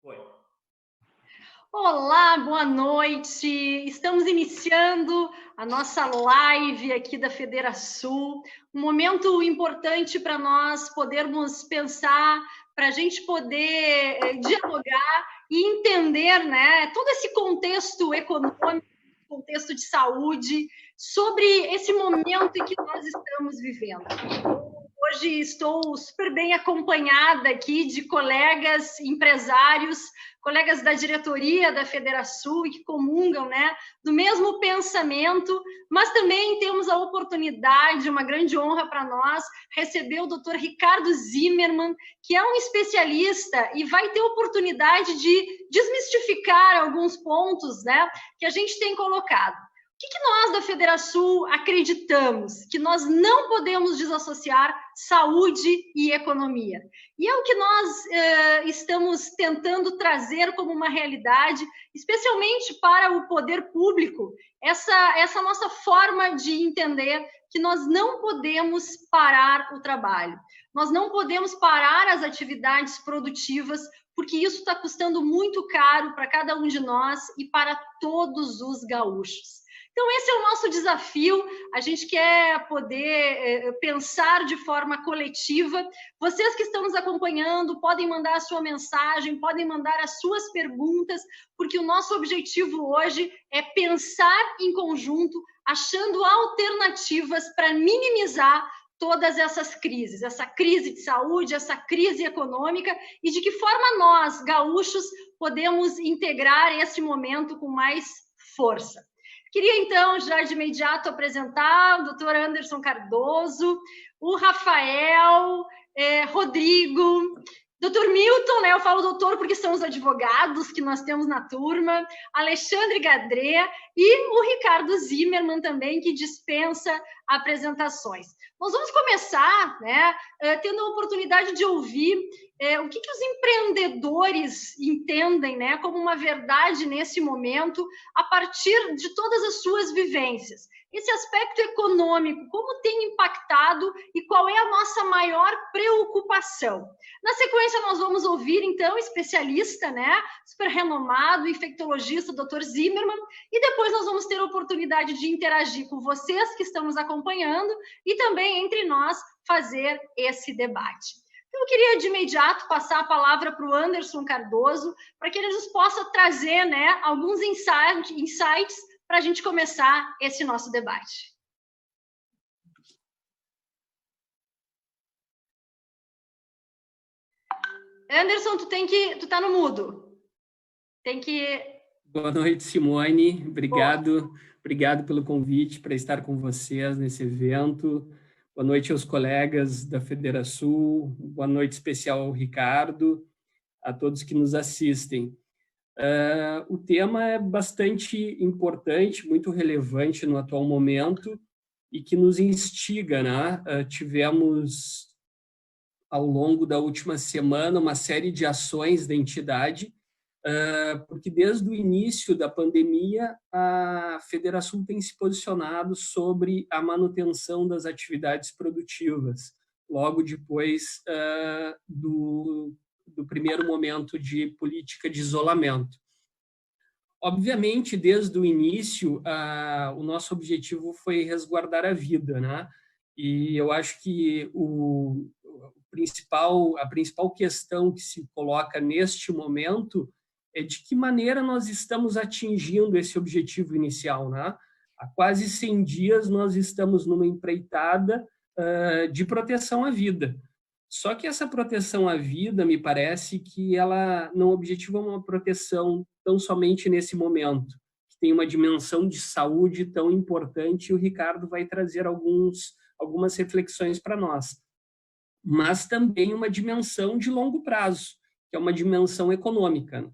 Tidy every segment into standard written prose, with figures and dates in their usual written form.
Foi. Olá, boa noite. Estamos iniciando a nossa live aqui da Federação. Um momento importante para nós podermos pensar, para a gente poder dialogar e entender, né, todo esse contexto econômico, contexto de saúde, sobre esse momento em que nós estamos vivendo. Hoje estou super bem acompanhada aqui de colegas empresários, colegas da diretoria da Federação e que comungam, né, do mesmo pensamento, mas também temos a oportunidade, uma grande honra para nós, receber o Dr. Ricardo Zimmermann, que é um especialista e vai ter oportunidade de desmistificar alguns pontos, né, que a gente tem colocado. O que nós da Federação acreditamos? Que nós não podemos desassociar saúde e economia. E é o que nós estamos tentando trazer como uma realidade, especialmente para o poder público, essa nossa forma de entender que nós não podemos parar o trabalho. Nós não podemos parar as atividades produtivas, porque isso está custando muito caro para cada um de nós e para todos os gaúchos. Então, esse é o nosso desafio, a gente quer poder pensar de forma coletiva. Vocês que estão nos acompanhando podem mandar a sua mensagem, podem mandar as suas perguntas, porque o nosso objetivo hoje é pensar em conjunto, achando alternativas para minimizar todas essas crises, essa crise de saúde, essa crise econômica, e de que forma nós, gaúchos, podemos integrar esse momento com mais força. Queria, então, já de imediato apresentar o doutor Anderson Cardoso, o Rafael, Rodrigo, doutor Milton, né? Eu falo doutor porque são os advogados que nós temos na turma, Alexandre Gadré e o Ricardo Zimmermann também, que dispensa apresentações. Nós vamos começar, né, tendo a oportunidade de ouvir o que os empreendedores entendem, né, como uma verdade nesse momento, a partir de todas as suas vivências. Esse aspecto econômico, como tem impactado e qual é a nossa maior preocupação. Na sequência, nós vamos ouvir, então, o especialista, né, super renomado, infectologista, Dr. Zimmermann, e depois nós vamos ter a oportunidade de interagir com vocês que estão nos acompanhando e também entre nós fazer esse debate. Então, eu queria de imediato passar a palavra para o Anderson Cardoso, para que ele nos possa trazer, né, alguns insights para a gente começar esse nosso debate. Anderson, tu tá no mudo. Tem que... Boa noite, Simone. Obrigado pelo convite para estar com vocês nesse evento. Boa noite aos colegas da Federação. Boa noite especial ao Ricardo, a todos que nos assistem. O tema é bastante importante, muito relevante no atual momento e que nos instiga, né? Tivemos, ao longo da última semana, uma série de ações da entidade, porque desde o início da pandemia, a Federação tem se posicionado sobre a manutenção das atividades produtivas, logo depois do primeiro momento de política de isolamento. Obviamente, desde o início, o nosso objetivo foi resguardar a vida, né? E eu acho que a principal questão que se coloca neste momento é de que maneira nós estamos atingindo esse objetivo inicial, né? Há quase 100 dias nós estamos numa empreitada de proteção à vida. Só que essa proteção à vida, me parece que ela não objetiva uma proteção tão somente nesse momento, que tem uma dimensão de saúde tão importante, e o Ricardo vai trazer algumas reflexões para nós. Mas também uma dimensão de longo prazo, que é uma dimensão econômica.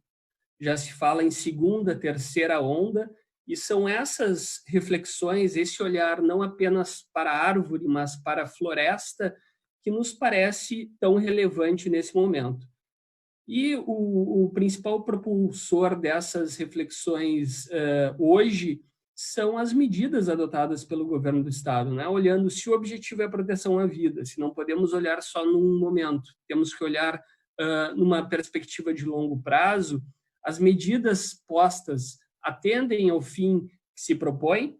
Já se fala em segunda, terceira onda, e são essas reflexões, esse olhar não apenas para a árvore, mas para a floresta, que nos parece tão relevante nesse momento. E o principal propulsor dessas reflexões hoje são as medidas adotadas pelo governo do Estado, né? Olhando se o objetivo é a proteção à vida, se não podemos olhar só num momento, temos que olhar numa perspectiva de longo prazo, as medidas postas atendem ao fim que se propõe,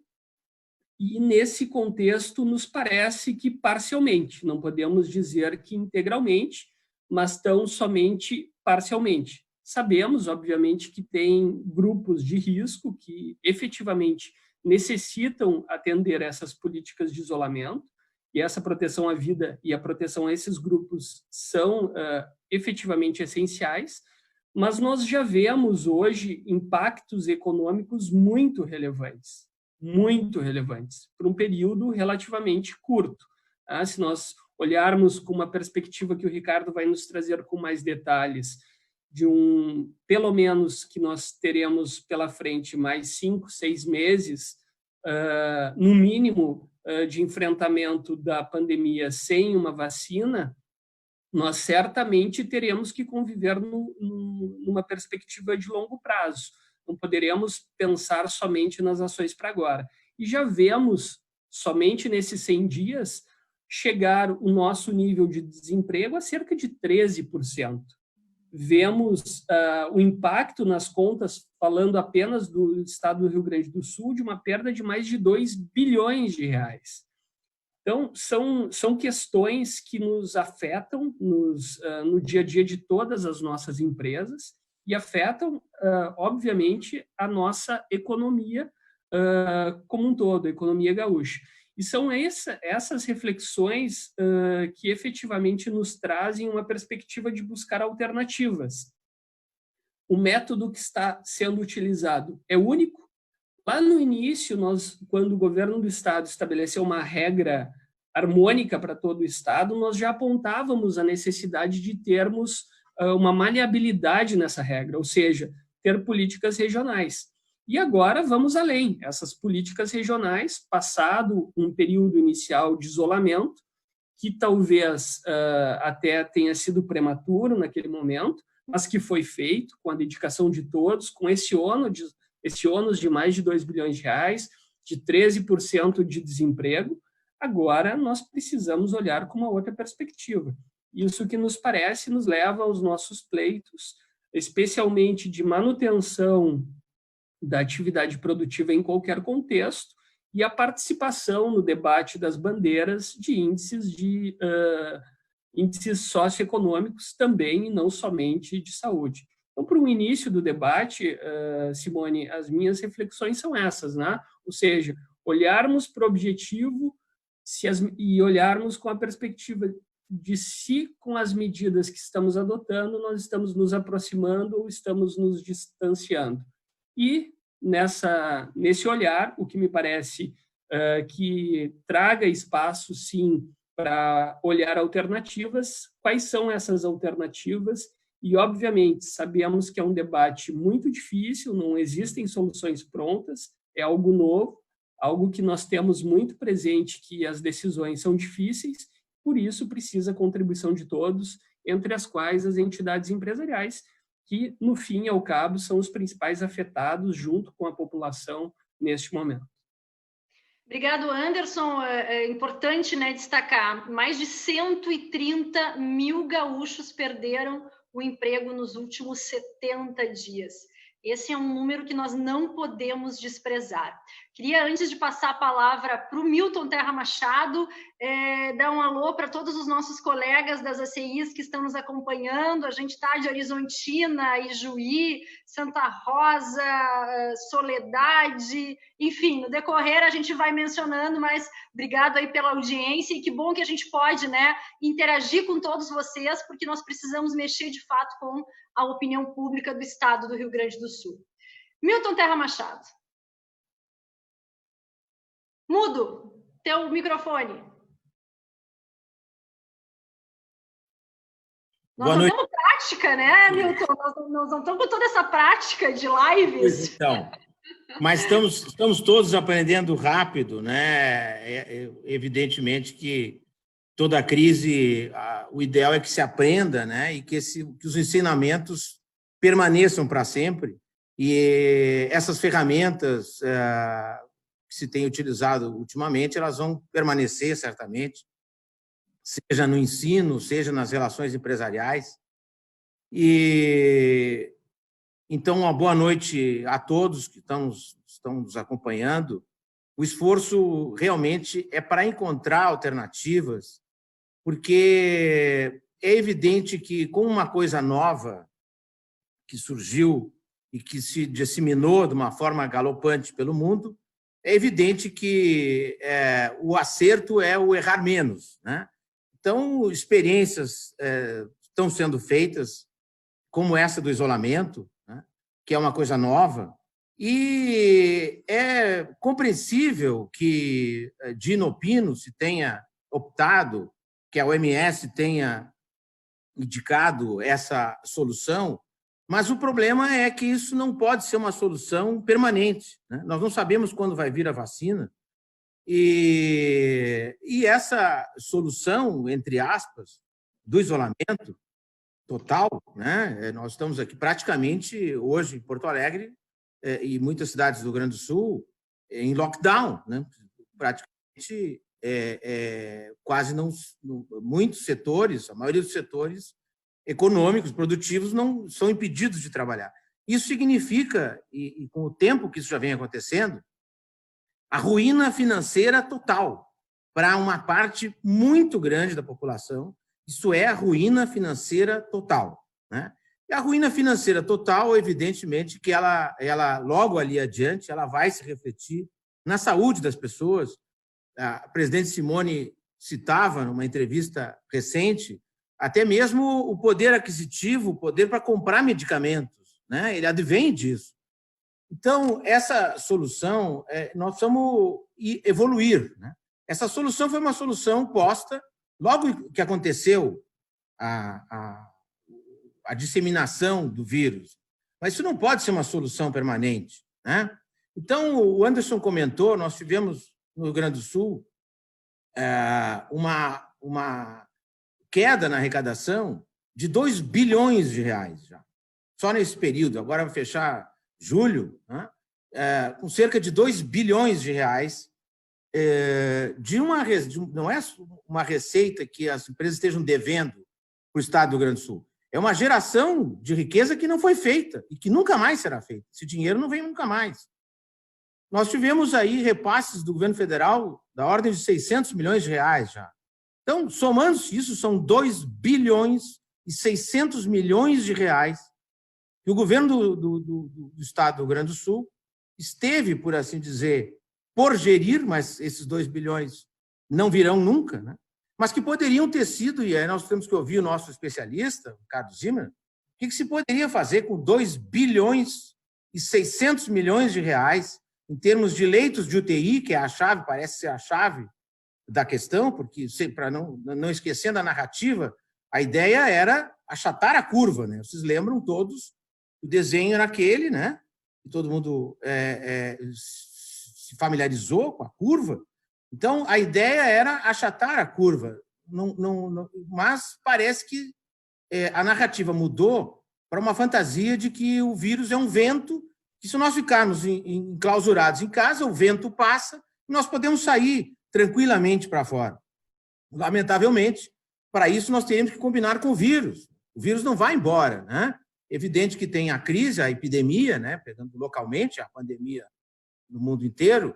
e nesse contexto nos parece que parcialmente, não podemos dizer que integralmente, mas tão somente parcialmente. Sabemos, obviamente, que tem grupos de risco que efetivamente necessitam atender essas políticas de isolamento, e essa proteção à vida e a proteção a esses grupos são efetivamente essenciais, mas nós já vemos hoje impactos econômicos muito relevantes, por um período relativamente curto. Se nós olharmos com uma perspectiva que o Ricardo vai nos trazer com mais detalhes, pelo menos que nós teremos pela frente mais 5, 6 meses, no mínimo, de enfrentamento da pandemia sem uma vacina, nós certamente teremos que conviver numa perspectiva de longo prazo. Não poderemos pensar somente nas ações para agora. E já vemos, somente nesses 100 dias, chegar o nosso nível de desemprego a cerca de 13%. Vemos o impacto nas contas, falando apenas do estado do Rio Grande do Sul, de uma perda de mais de 2 bilhões de reais. Então, são questões que nos afetam no dia a dia de todas as nossas empresas e afetam, obviamente, a nossa economia como um todo, a economia gaúcha. E são essas reflexões que efetivamente nos trazem uma perspectiva de buscar alternativas. O método que está sendo utilizado é único. Lá no início, quando o governo do estado estabeleceu uma regra harmônica para todo o estado, nós já apontávamos a necessidade de termos uma maleabilidade nessa regra, ou seja, ter políticas regionais. E agora vamos além. Essas políticas regionais, passado um período inicial de isolamento, que talvez até tenha sido prematuro naquele momento, mas que foi feito com a dedicação de todos, com esse ônus de mais de 2 bilhões de reais, de 13% de desemprego, agora nós precisamos olhar com uma outra perspectiva. Isso que nos parece nos leva aos nossos pleitos, especialmente de manutenção da atividade produtiva em qualquer contexto e a participação no debate das bandeiras de índices socioeconômicos também, e não somente de saúde. Então, para o início do debate, Simone, as minhas reflexões são essas, né? Ou seja, olharmos para o objetivo e olharmos com a perspectiva de se, com as medidas que estamos adotando, nós estamos nos aproximando ou estamos nos distanciando. E, nesse olhar, o que me parece que traga espaço, sim, para olhar alternativas, quais são essas alternativas. E, obviamente, sabemos que é um debate muito difícil, não existem soluções prontas, é algo novo, algo que nós temos muito presente, que as decisões são difíceis, por isso precisa a contribuição de todos, entre as quais as entidades empresariais, que, no fim e ao cabo, são os principais afetados junto com a população neste momento. Obrigado, Anderson. É importante, né, destacar, mais de 130 mil gaúchos perderam o emprego nos últimos 70 dias. Esse é um número que nós não podemos desprezar. Queria, antes de passar a palavra para o Milton Terra Machado, dar um alô para todos os nossos colegas das ACIs que estão nos acompanhando. A gente está de Horizontina, Ijuí, Santa Rosa, Soledade, enfim, no decorrer a gente vai mencionando, mas obrigado aí pela audiência e que bom que a gente pode, né, interagir com todos vocês, porque nós precisamos mexer de fato com a opinião pública do estado do Rio Grande do Sul. Milton Terra Machado. Mudo teu microfone. Nós não temos prática, né, Milton? Nós não estamos com toda essa prática de lives. Então, mas estamos todos aprendendo rápido, né? Evidentemente que toda crise, o ideal é que se aprenda, né? E que os ensinamentos permaneçam para sempre. E essas ferramentas que se tem utilizado ultimamente, elas vão permanecer certamente, seja no ensino, seja nas relações empresariais. E então, uma boa noite a todos que estão nos acompanhando. O esforço realmente é para encontrar alternativas, porque é evidente que, com uma coisa nova que surgiu e que se disseminou de uma forma galopante pelo mundo, é evidente que o acerto é o errar menos, né? Então, experiências estão sendo feitas, como essa do isolamento, né? Que é uma coisa nova, e é compreensível que Dino Pino se tenha optado, que a OMS tenha indicado essa solução, mas o problema é que isso não pode ser uma solução permanente, né? Nós não sabemos quando vai vir a vacina, e essa solução, entre aspas, do isolamento total, né? Nós estamos aqui praticamente hoje em Porto Alegre e muitas cidades do Rio Grande do Sul em lockdown, né? Praticamente quase não, muitos setores, a maioria dos setores econômicos, produtivos, não são impedidos de trabalhar. Isso significa, e com o tempo que isso já vem acontecendo, a ruína financeira total para uma parte muito grande da população. Isso é a ruína financeira total, né? E a ruína financeira total, evidentemente, que ela logo ali adiante, ela vai se refletir na saúde das pessoas. A presidente Simone citava, numa entrevista recente, até mesmo o poder aquisitivo, o poder para comprar medicamentos, né? Ele advém disso. Então, essa solução, nós precisamos evoluir, né? Essa solução foi uma solução posta logo que aconteceu a disseminação do vírus, mas isso não pode ser uma solução permanente, né? Então, o Anderson comentou, nós tivemos no Rio Grande do Sul uma queda na arrecadação de 2 bilhões de reais já, só nesse período. Agora vai fechar julho, né? Com cerca de 2 bilhões de reais não é uma receita que as empresas estejam devendo para o Estado do Rio Grande do Sul. É uma geração de riqueza que não foi feita e que nunca mais será feita. Esse dinheiro não vem nunca mais. Nós tivemos aí repasses do governo federal da ordem de 600 milhões de reais já. Então, somando-se isso, são 2 bilhões e 600 milhões de reais que o governo do Estado do Rio Grande do Sul esteve, por assim dizer, por gerir, mas esses 2 bilhões não virão nunca, né? Mas que poderiam ter sido, e aí nós temos que ouvir o nosso especialista, o Carlos Zimmer, o que se poderia fazer com 2 bilhões e 600 milhões de reais em termos de leitos de UTI, que é a chave, parece ser a chave da questão, porque, para não esquecendo a narrativa, a ideia era achatar a curva, né? Vocês lembram todos, o desenho era aquele, né? E todo mundo se familiarizou com a curva. Então, a ideia era achatar a curva, mas parece que a narrativa mudou para uma fantasia de que o vírus é um vento, que se nós ficarmos enclausurados em casa, o vento passa e nós podemos sair tranquilamente para fora. Lamentavelmente, para isso nós teríamos que combinar com o vírus. O vírus não vai embora, né? Evidente que tem a crise, a epidemia, né? Pegando localmente a pandemia no mundo inteiro,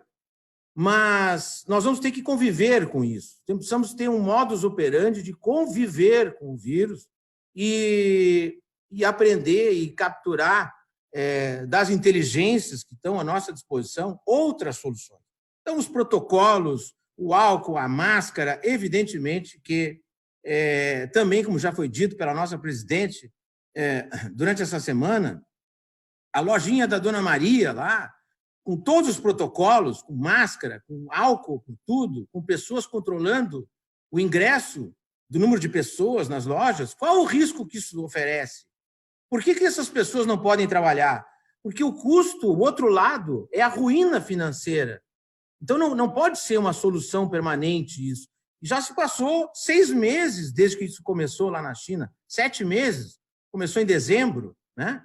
mas nós vamos ter que conviver com isso. Precisamos ter um modus operandi de conviver com o vírus e aprender e capturar das inteligências que estão à nossa disposição outras soluções. Então, os protocolos, o álcool, a máscara, evidentemente que também, como já foi dito pela nossa presidente durante essa semana, a lojinha da Dona Maria lá, com todos os protocolos, com máscara, com álcool, com tudo, com pessoas controlando o ingresso do número de pessoas nas lojas, qual o risco que isso oferece? Por que essas pessoas não podem trabalhar? Porque o custo, o outro lado, é a ruína financeira. Então, não pode ser uma solução permanente isso. Já se passou 6 meses desde que isso começou lá na China, 7 meses, começou em dezembro, né?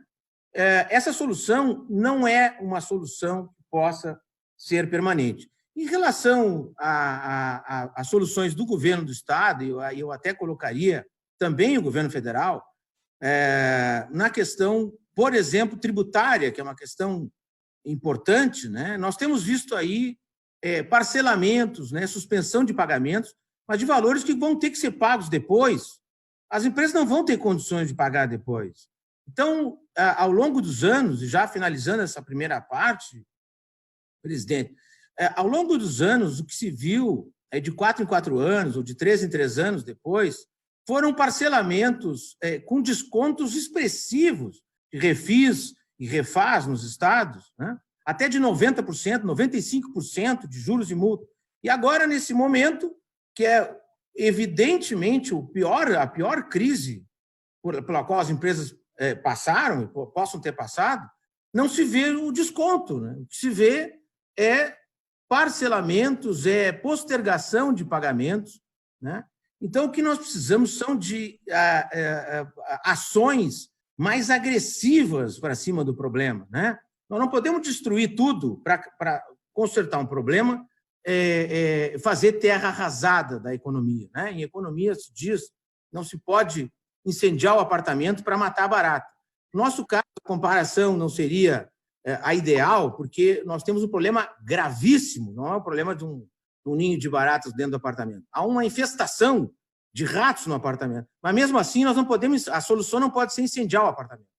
Essa solução não é uma solução que possa ser permanente. Em relação às soluções do governo do Estado, eu até colocaria também o governo federal, na questão, por exemplo, tributária, que é uma questão importante, né? Nós temos visto aí parcelamentos, né? Suspensão de pagamentos, mas de valores que vão ter que ser pagos depois. As empresas não vão ter condições de pagar depois. Então, ao longo dos anos, e já finalizando essa primeira parte, presidente, ao longo dos anos, o que se viu de 4 em 4 anos, ou de 3 em 3 anos depois, foram parcelamentos com descontos expressivos de refis e refaz nos estados, né? Até de 90%, 95% de juros e multa. E agora, nesse momento, que é evidentemente a pior crise pela qual as empresas passaram, possam ter passado, não se vê o desconto, né? O que se vê é parcelamentos, postergação de pagamentos, né? Então, o que nós precisamos são de ações mais agressivas para cima do problema, né? Nós não podemos destruir tudo para consertar um problema, fazer terra arrasada da economia, né? Em economia se diz, não se pode incendiar o apartamento para matar a barata. No nosso caso, a comparação não seria a ideal, porque nós temos um problema gravíssimo, não é um problema de um ninho de baratas dentro do apartamento. Há uma infestação de ratos no apartamento, mas mesmo assim nós não podemos, a solução não pode ser incendiar o apartamento.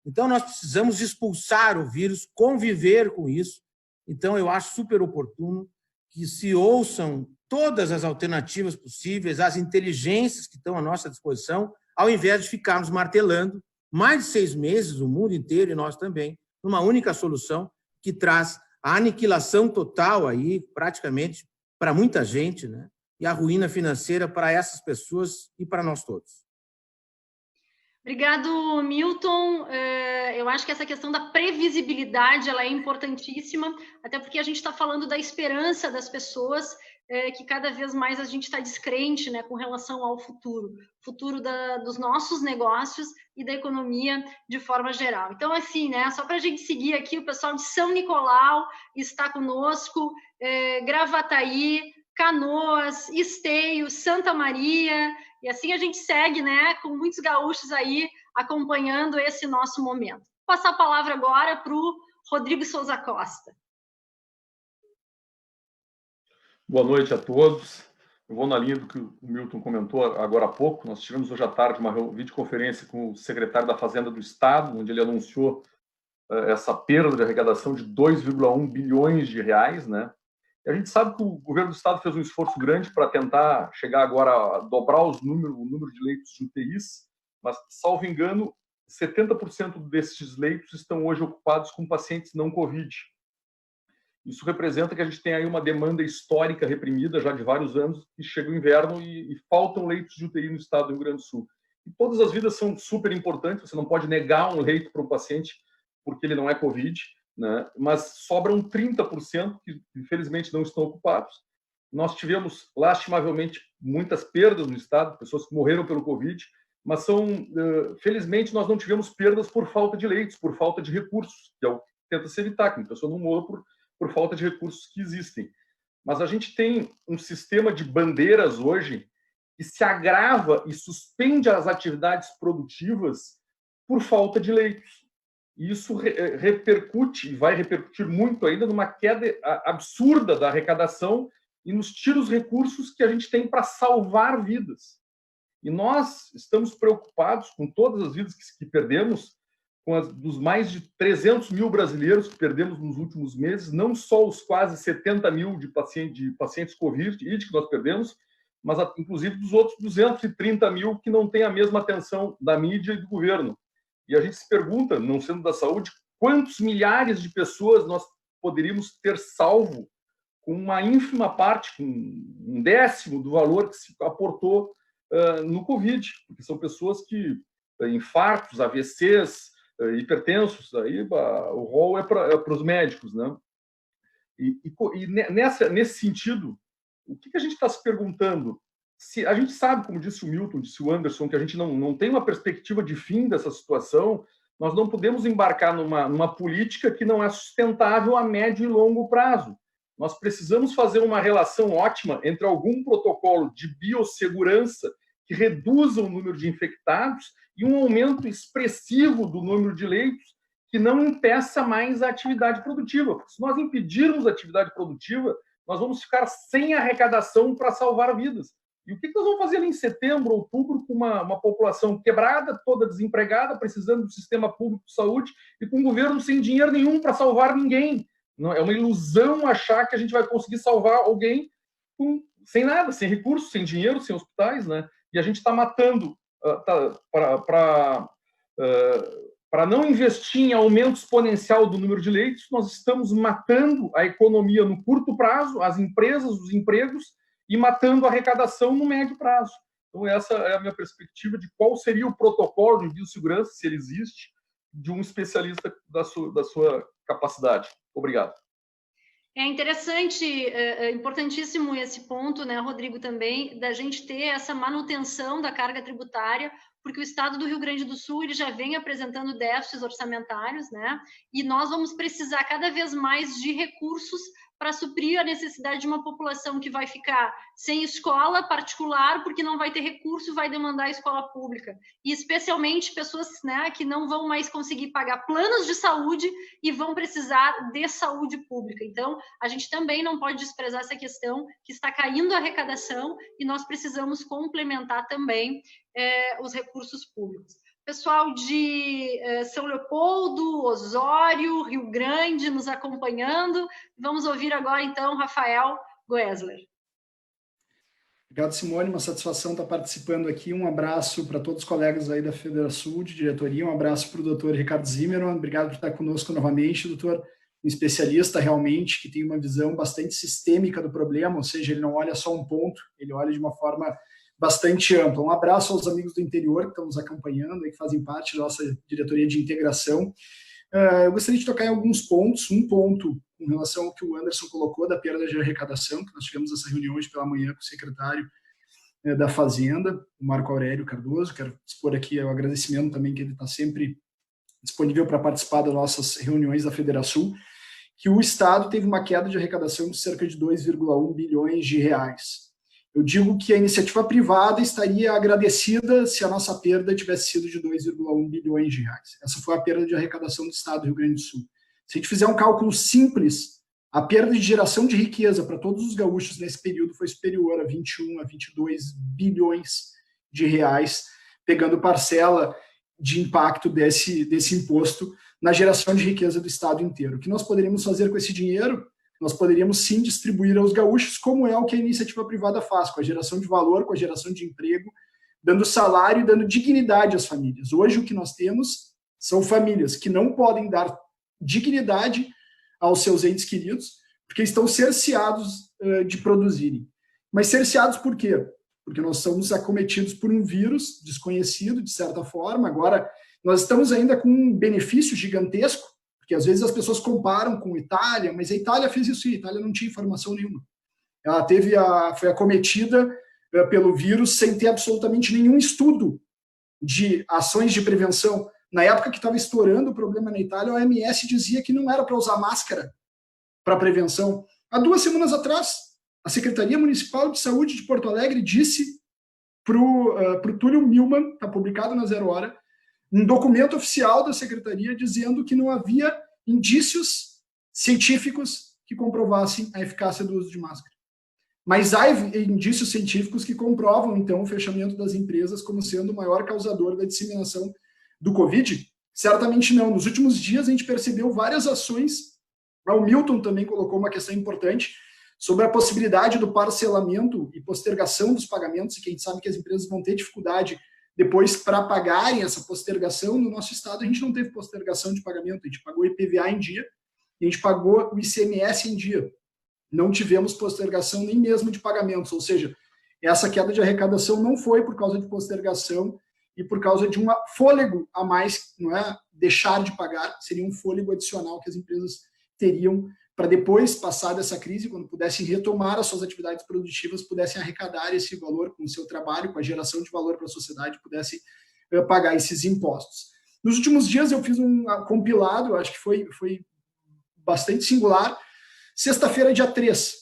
Então nós precisamos expulsar o vírus, conviver com isso. Então eu acho super oportuno que se ouçam todas as alternativas possíveis, as inteligências que estão à nossa disposição, ao invés de ficarmos martelando mais de 6 meses, o mundo inteiro e nós também, numa única solução que traz a aniquilação total aí, praticamente, para muita gente, né? E a ruína financeira para essas pessoas e para nós todos. Obrigado, Milton. Eu acho que essa questão da previsibilidade ela é importantíssima, até porque a gente está falando da esperança das pessoas, que cada vez mais a gente está descrente, né, com relação ao futuro dos nossos negócios e da economia de forma geral. Então, assim, né, só para a gente seguir aqui, o pessoal de São Nicolau está conosco, Gravataí, Canoas, Esteio, Santa Maria, e assim a gente segue, né, com muitos gaúchos aí acompanhando esse nosso momento. Vou passar a palavra agora para o Rodrigo Souza Costa. Boa noite a todos. Eu vou na linha do que o Milton comentou agora há pouco. Nós tivemos hoje à tarde uma videoconferência com o secretário da Fazenda do Estado, onde ele anunciou essa perda de arrecadação de 2,1 bilhões de reais, né? E a gente sabe que o governo do Estado fez um esforço grande para tentar chegar agora a dobrar o número de leitos de UTIs, mas, salvo engano, 70% desses leitos estão hoje ocupados com pacientes não Covid. Isso representa que a gente tem aí uma demanda histórica reprimida já de vários anos, que chega o inverno e faltam leitos de UTI no estado do Rio Grande do Sul. E todas as vidas são super importantes, você não pode negar um leito para um paciente porque ele não é Covid, né? Mas sobram 30% que, infelizmente, não estão ocupados. Nós tivemos, lastimavelmente, muitas perdas no estado, pessoas que morreram pelo Covid, mas felizmente, nós não tivemos perdas por falta de leitos, por falta de recursos, que é o que tenta se evitar, que a pessoa não morra por falta de recursos que existem. Mas a gente tem um sistema de bandeiras hoje que se agrava e suspende as atividades produtivas por falta de leitos. E isso repercute, e vai repercutir muito ainda, numa queda absurda da arrecadação e nos tira os recursos que a gente tem para salvar vidas. E nós estamos preocupados com todas as vidas que perdemos, com as dos mais de 300 mil brasileiros que perdemos nos últimos meses, não só os quase 70 mil de pacientes Covid que nós perdemos, mas inclusive dos outros 230 mil que não têm a mesma atenção da mídia e do governo. E a gente se pergunta, não sendo da saúde, quantos milhares de pessoas nós poderíamos ter salvo com uma ínfima parte, com 1/10 do valor que se aportou no Covid, porque são pessoas que infartos, AVCs, hipertensos, aí o rol é para os médicos, né? E nesse sentido, o que a gente está se perguntando? Se a gente sabe, como disse o Milton, disse o Anderson, que a gente não tem uma perspectiva de fim dessa situação, nós não podemos embarcar numa política que não é sustentável a médio e longo prazo. Nós precisamos fazer uma relação ótima entre algum protocolo de biossegurança que reduza o número de infectados e um aumento expressivo do número de leitos que não impeça mais a atividade produtiva. Porque se nós impedirmos a atividade produtiva, nós vamos ficar sem arrecadação para salvar vidas. E o que nós vamos fazer ali em setembro, outubro, com uma população quebrada, toda desempregada, precisando do sistema público de saúde e com o governo sem dinheiro nenhum para salvar ninguém? Não, é uma ilusão achar que a gente vai conseguir salvar alguém sem nada, sem recursos, sem dinheiro, sem hospitais, né? E a gente está matando para não investir em aumento exponencial do número de leitos, nós estamos matando a economia no curto prazo, as empresas, os empregos, e matando a arrecadação no médio prazo. Então, essa é a minha perspectiva de qual seria o protocolo de biossegurança, se ele existe, de um especialista da sua capacidade. Obrigado. É interessante, é importantíssimo esse ponto, né, Rodrigo, também, da gente ter essa manutenção da carga tributária, porque o Estado do Rio Grande do Sul ele já vem apresentando déficits orçamentários, né, e nós vamos precisar cada vez mais de recursos para suprir a necessidade de uma população que vai ficar sem escola particular, porque não vai ter recurso, vai demandar a escola pública. E especialmente pessoas, né, que não vão mais conseguir pagar planos de saúde e vão precisar de saúde pública. Então, a gente também não pode desprezar essa questão que está caindo a arrecadação e nós precisamos complementar também os recursos públicos. Pessoal de São Leopoldo, Osório, Rio Grande nos acompanhando. Vamos ouvir agora, então, Rafael Goesler. Obrigado, Simone. Uma satisfação estar participando aqui. Um abraço para todos os colegas aí da Federação de diretoria. Um abraço para o doutor Ricardo Zimmermann. Obrigado por estar conosco novamente, doutor. Um especialista realmente que tem uma visão bastante sistêmica do problema, ou seja, ele não olha só um ponto, ele olha de uma forma bastante ampla. Um abraço aos amigos do interior que estão nos acompanhando e que fazem parte da nossa diretoria de integração. Eu gostaria de tocar em alguns pontos. Um ponto com relação ao que o Anderson colocou da perda de arrecadação, que nós tivemos essa reunião hoje pela manhã com o secretário da Fazenda, o Marco Aurélio Cardoso. Quero expor aqui o agradecimento também que ele está sempre disponível para participar das nossas reuniões da Federação, que o Estado teve uma queda de arrecadação de cerca de 2,1 bilhões de reais. Eu digo que a iniciativa privada estaria agradecida se a nossa perda tivesse sido de 2,1 bilhões de reais. Essa foi a perda de arrecadação do Estado do Rio Grande do Sul. Se a gente fizer um cálculo simples, a perda de geração de riqueza para todos os gaúchos nesse período foi superior a 21 a 22 bilhões de reais, pegando parcela de impacto desse imposto na geração de riqueza do Estado inteiro. O que nós poderíamos fazer com esse dinheiro? Nós poderíamos sim distribuir aos gaúchos, como é o que a iniciativa privada faz, com a geração de valor, com a geração de emprego, dando salário e dando dignidade às famílias. Hoje o que nós temos são famílias que não podem dar dignidade aos seus entes queridos, porque estão cerceados de produzirem. Mas cerceados por quê? Porque nós somos acometidos por um vírus desconhecido, de certa forma. Agora, nós estamos ainda com um benefício gigantesco, porque às vezes as pessoas comparam com a Itália, mas a Itália fez isso e a Itália não tinha informação nenhuma. Ela foi acometida pelo vírus sem ter absolutamente nenhum estudo de ações de prevenção. Na época que estava estourando o problema na Itália, a OMS dizia que não era para usar máscara para prevenção. Há 2 semanas atrás, a Secretaria Municipal de Saúde de Porto Alegre disse para o Túlio Milman, está publicado na Zero Hora, um documento oficial da Secretaria dizendo que não havia indícios científicos que comprovassem a eficácia do uso de máscara. Mas há indícios científicos que comprovam, então, o fechamento das empresas como sendo o maior causador da disseminação do Covid? Certamente não. Nos últimos dias, a gente percebeu várias ações. O Milton também colocou uma questão importante sobre a possibilidade do parcelamento e postergação dos pagamentos, e que a gente sabe que as empresas vão ter dificuldade depois para pagarem essa postergação. No nosso estado, a gente não teve postergação de pagamento, a gente pagou o IPVA em dia e a gente pagou o ICMS em dia. Não tivemos postergação nem mesmo de pagamentos, ou seja, essa queda de arrecadação não foi por causa de postergação e por causa de um fôlego a mais, não é deixar de pagar, seria um fôlego adicional que as empresas teriam para depois, passar dessa crise, quando pudessem retomar as suas atividades produtivas, pudessem arrecadar esse valor com o seu trabalho, com a geração de valor para a sociedade, pudessem pagar esses impostos. Nos últimos dias eu fiz um compilado, acho que foi bastante singular. Sexta-feira, dia 3,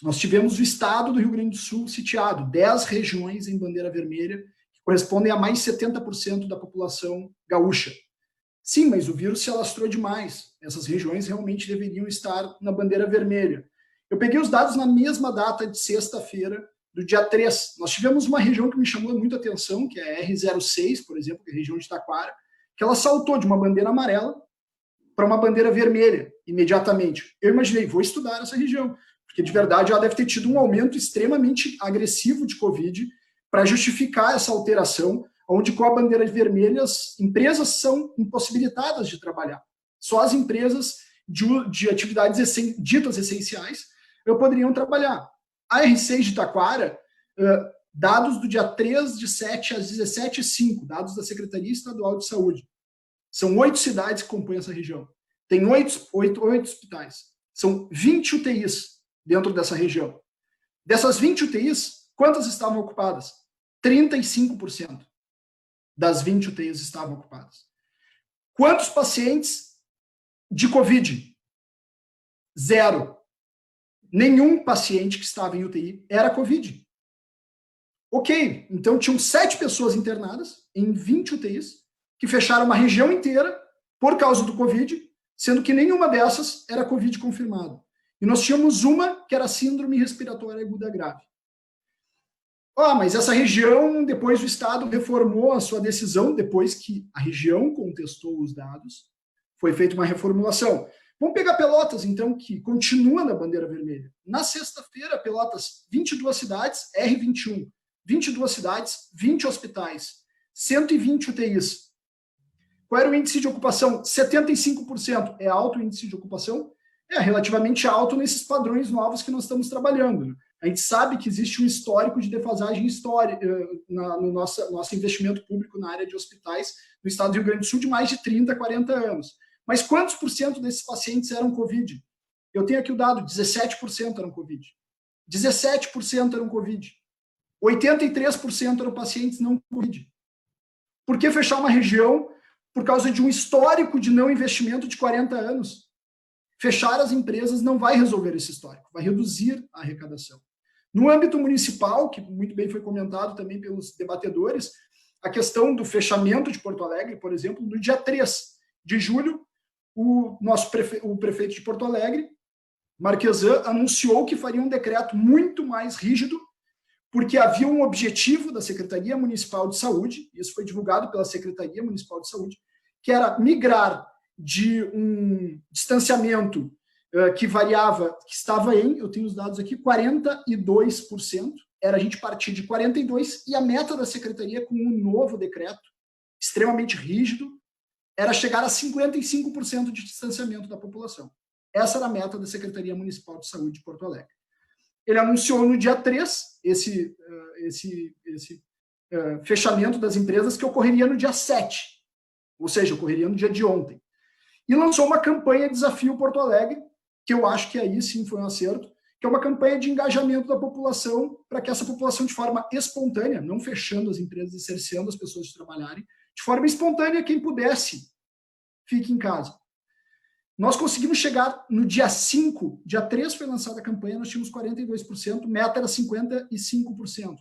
nós tivemos o estado do Rio Grande do Sul sitiado, 10 regiões em bandeira vermelha, que correspondem a mais 70% da população gaúcha. Sim, mas o vírus se alastrou demais. Essas regiões realmente deveriam estar na bandeira vermelha. Eu peguei os dados na mesma data de sexta-feira, do dia 3. Nós tivemos uma região que me chamou muito a atenção, que é a R06, por exemplo, que é a região de Taquara, que ela saltou de uma bandeira amarela para uma bandeira vermelha, imediatamente. Eu imaginei, vou estudar essa região, porque de verdade ela deve ter tido um aumento extremamente agressivo de Covid para justificar essa alteração, onde com a bandeira vermelha as empresas são impossibilitadas de trabalhar. Só as empresas de atividades ditas essenciais poderiam trabalhar. A R6 de Taquara, dados do dia 3 de 7 às 17h05, dados da Secretaria Estadual de Saúde. São 8 cidades que compõem essa região. Tem 8 hospitais. São 20 UTIs dentro dessa região. Dessas 20 UTIs, quantas estavam ocupadas? 35% das 20 UTIs estavam ocupadas. Quantos pacientes de Covid? 0. Nenhum paciente que estava em UTI era Covid. Ok, então tinham 7 pessoas internadas em 20 UTIs que fecharam uma região inteira por causa do Covid, sendo que nenhuma dessas era Covid confirmado. E nós tínhamos uma que era síndrome respiratória aguda grave. Mas essa região, depois o Estado reformou a sua decisão, depois que a região contestou os dados, foi feita uma reformulação. Vamos pegar Pelotas, então, que continua na bandeira vermelha. Na sexta-feira, Pelotas, 22 cidades, R21. 22 cidades, 20 hospitais, 120 UTIs. Qual era o índice de ocupação? 75%. É alto o índice de ocupação? É relativamente alto nesses padrões novos que nós estamos trabalhando. A gente sabe que existe um histórico de defasagem no nosso investimento público na área de hospitais no estado do Rio Grande do Sul de mais de 30, 40 anos. Mas quantos por cento desses pacientes eram Covid? Eu tenho aqui o dado, 17% eram Covid. 17% eram Covid. 83% eram pacientes não Covid. Por que fechar uma região por causa de um histórico de não investimento de 40 anos? Fechar as empresas não vai resolver esse histórico, vai reduzir a arrecadação. No âmbito municipal, que muito bem foi comentado também pelos debatedores, a questão do fechamento de Porto Alegre, por exemplo, no dia 3 de julho, o prefeito de Porto Alegre, Marquesan, anunciou que faria um decreto muito mais rígido, porque havia um objetivo da Secretaria Municipal de Saúde, isso foi divulgado pela Secretaria Municipal de Saúde, que era migrar de um distanciamento que variava, que estava eu tenho os dados aqui, 42%, era a gente partir de 42%, e a meta da Secretaria com um novo decreto, extremamente rígido, era chegar a 55% de distanciamento da população. Essa era a meta da Secretaria Municipal de Saúde de Porto Alegre. Ele anunciou no dia 3 esse fechamento das empresas que ocorreria no dia 7, ou seja, ocorreria no dia de ontem. E lançou uma campanha Desafio Porto Alegre, que eu acho que aí sim foi um acerto, que é uma campanha de engajamento da população, para que essa população, de forma espontânea, não fechando as empresas e cerceando as pessoas de trabalharem, de forma espontânea, quem pudesse, fique em casa. Nós conseguimos chegar no dia 5, dia 3 foi lançada a campanha, nós tínhamos 42%, meta era 55%.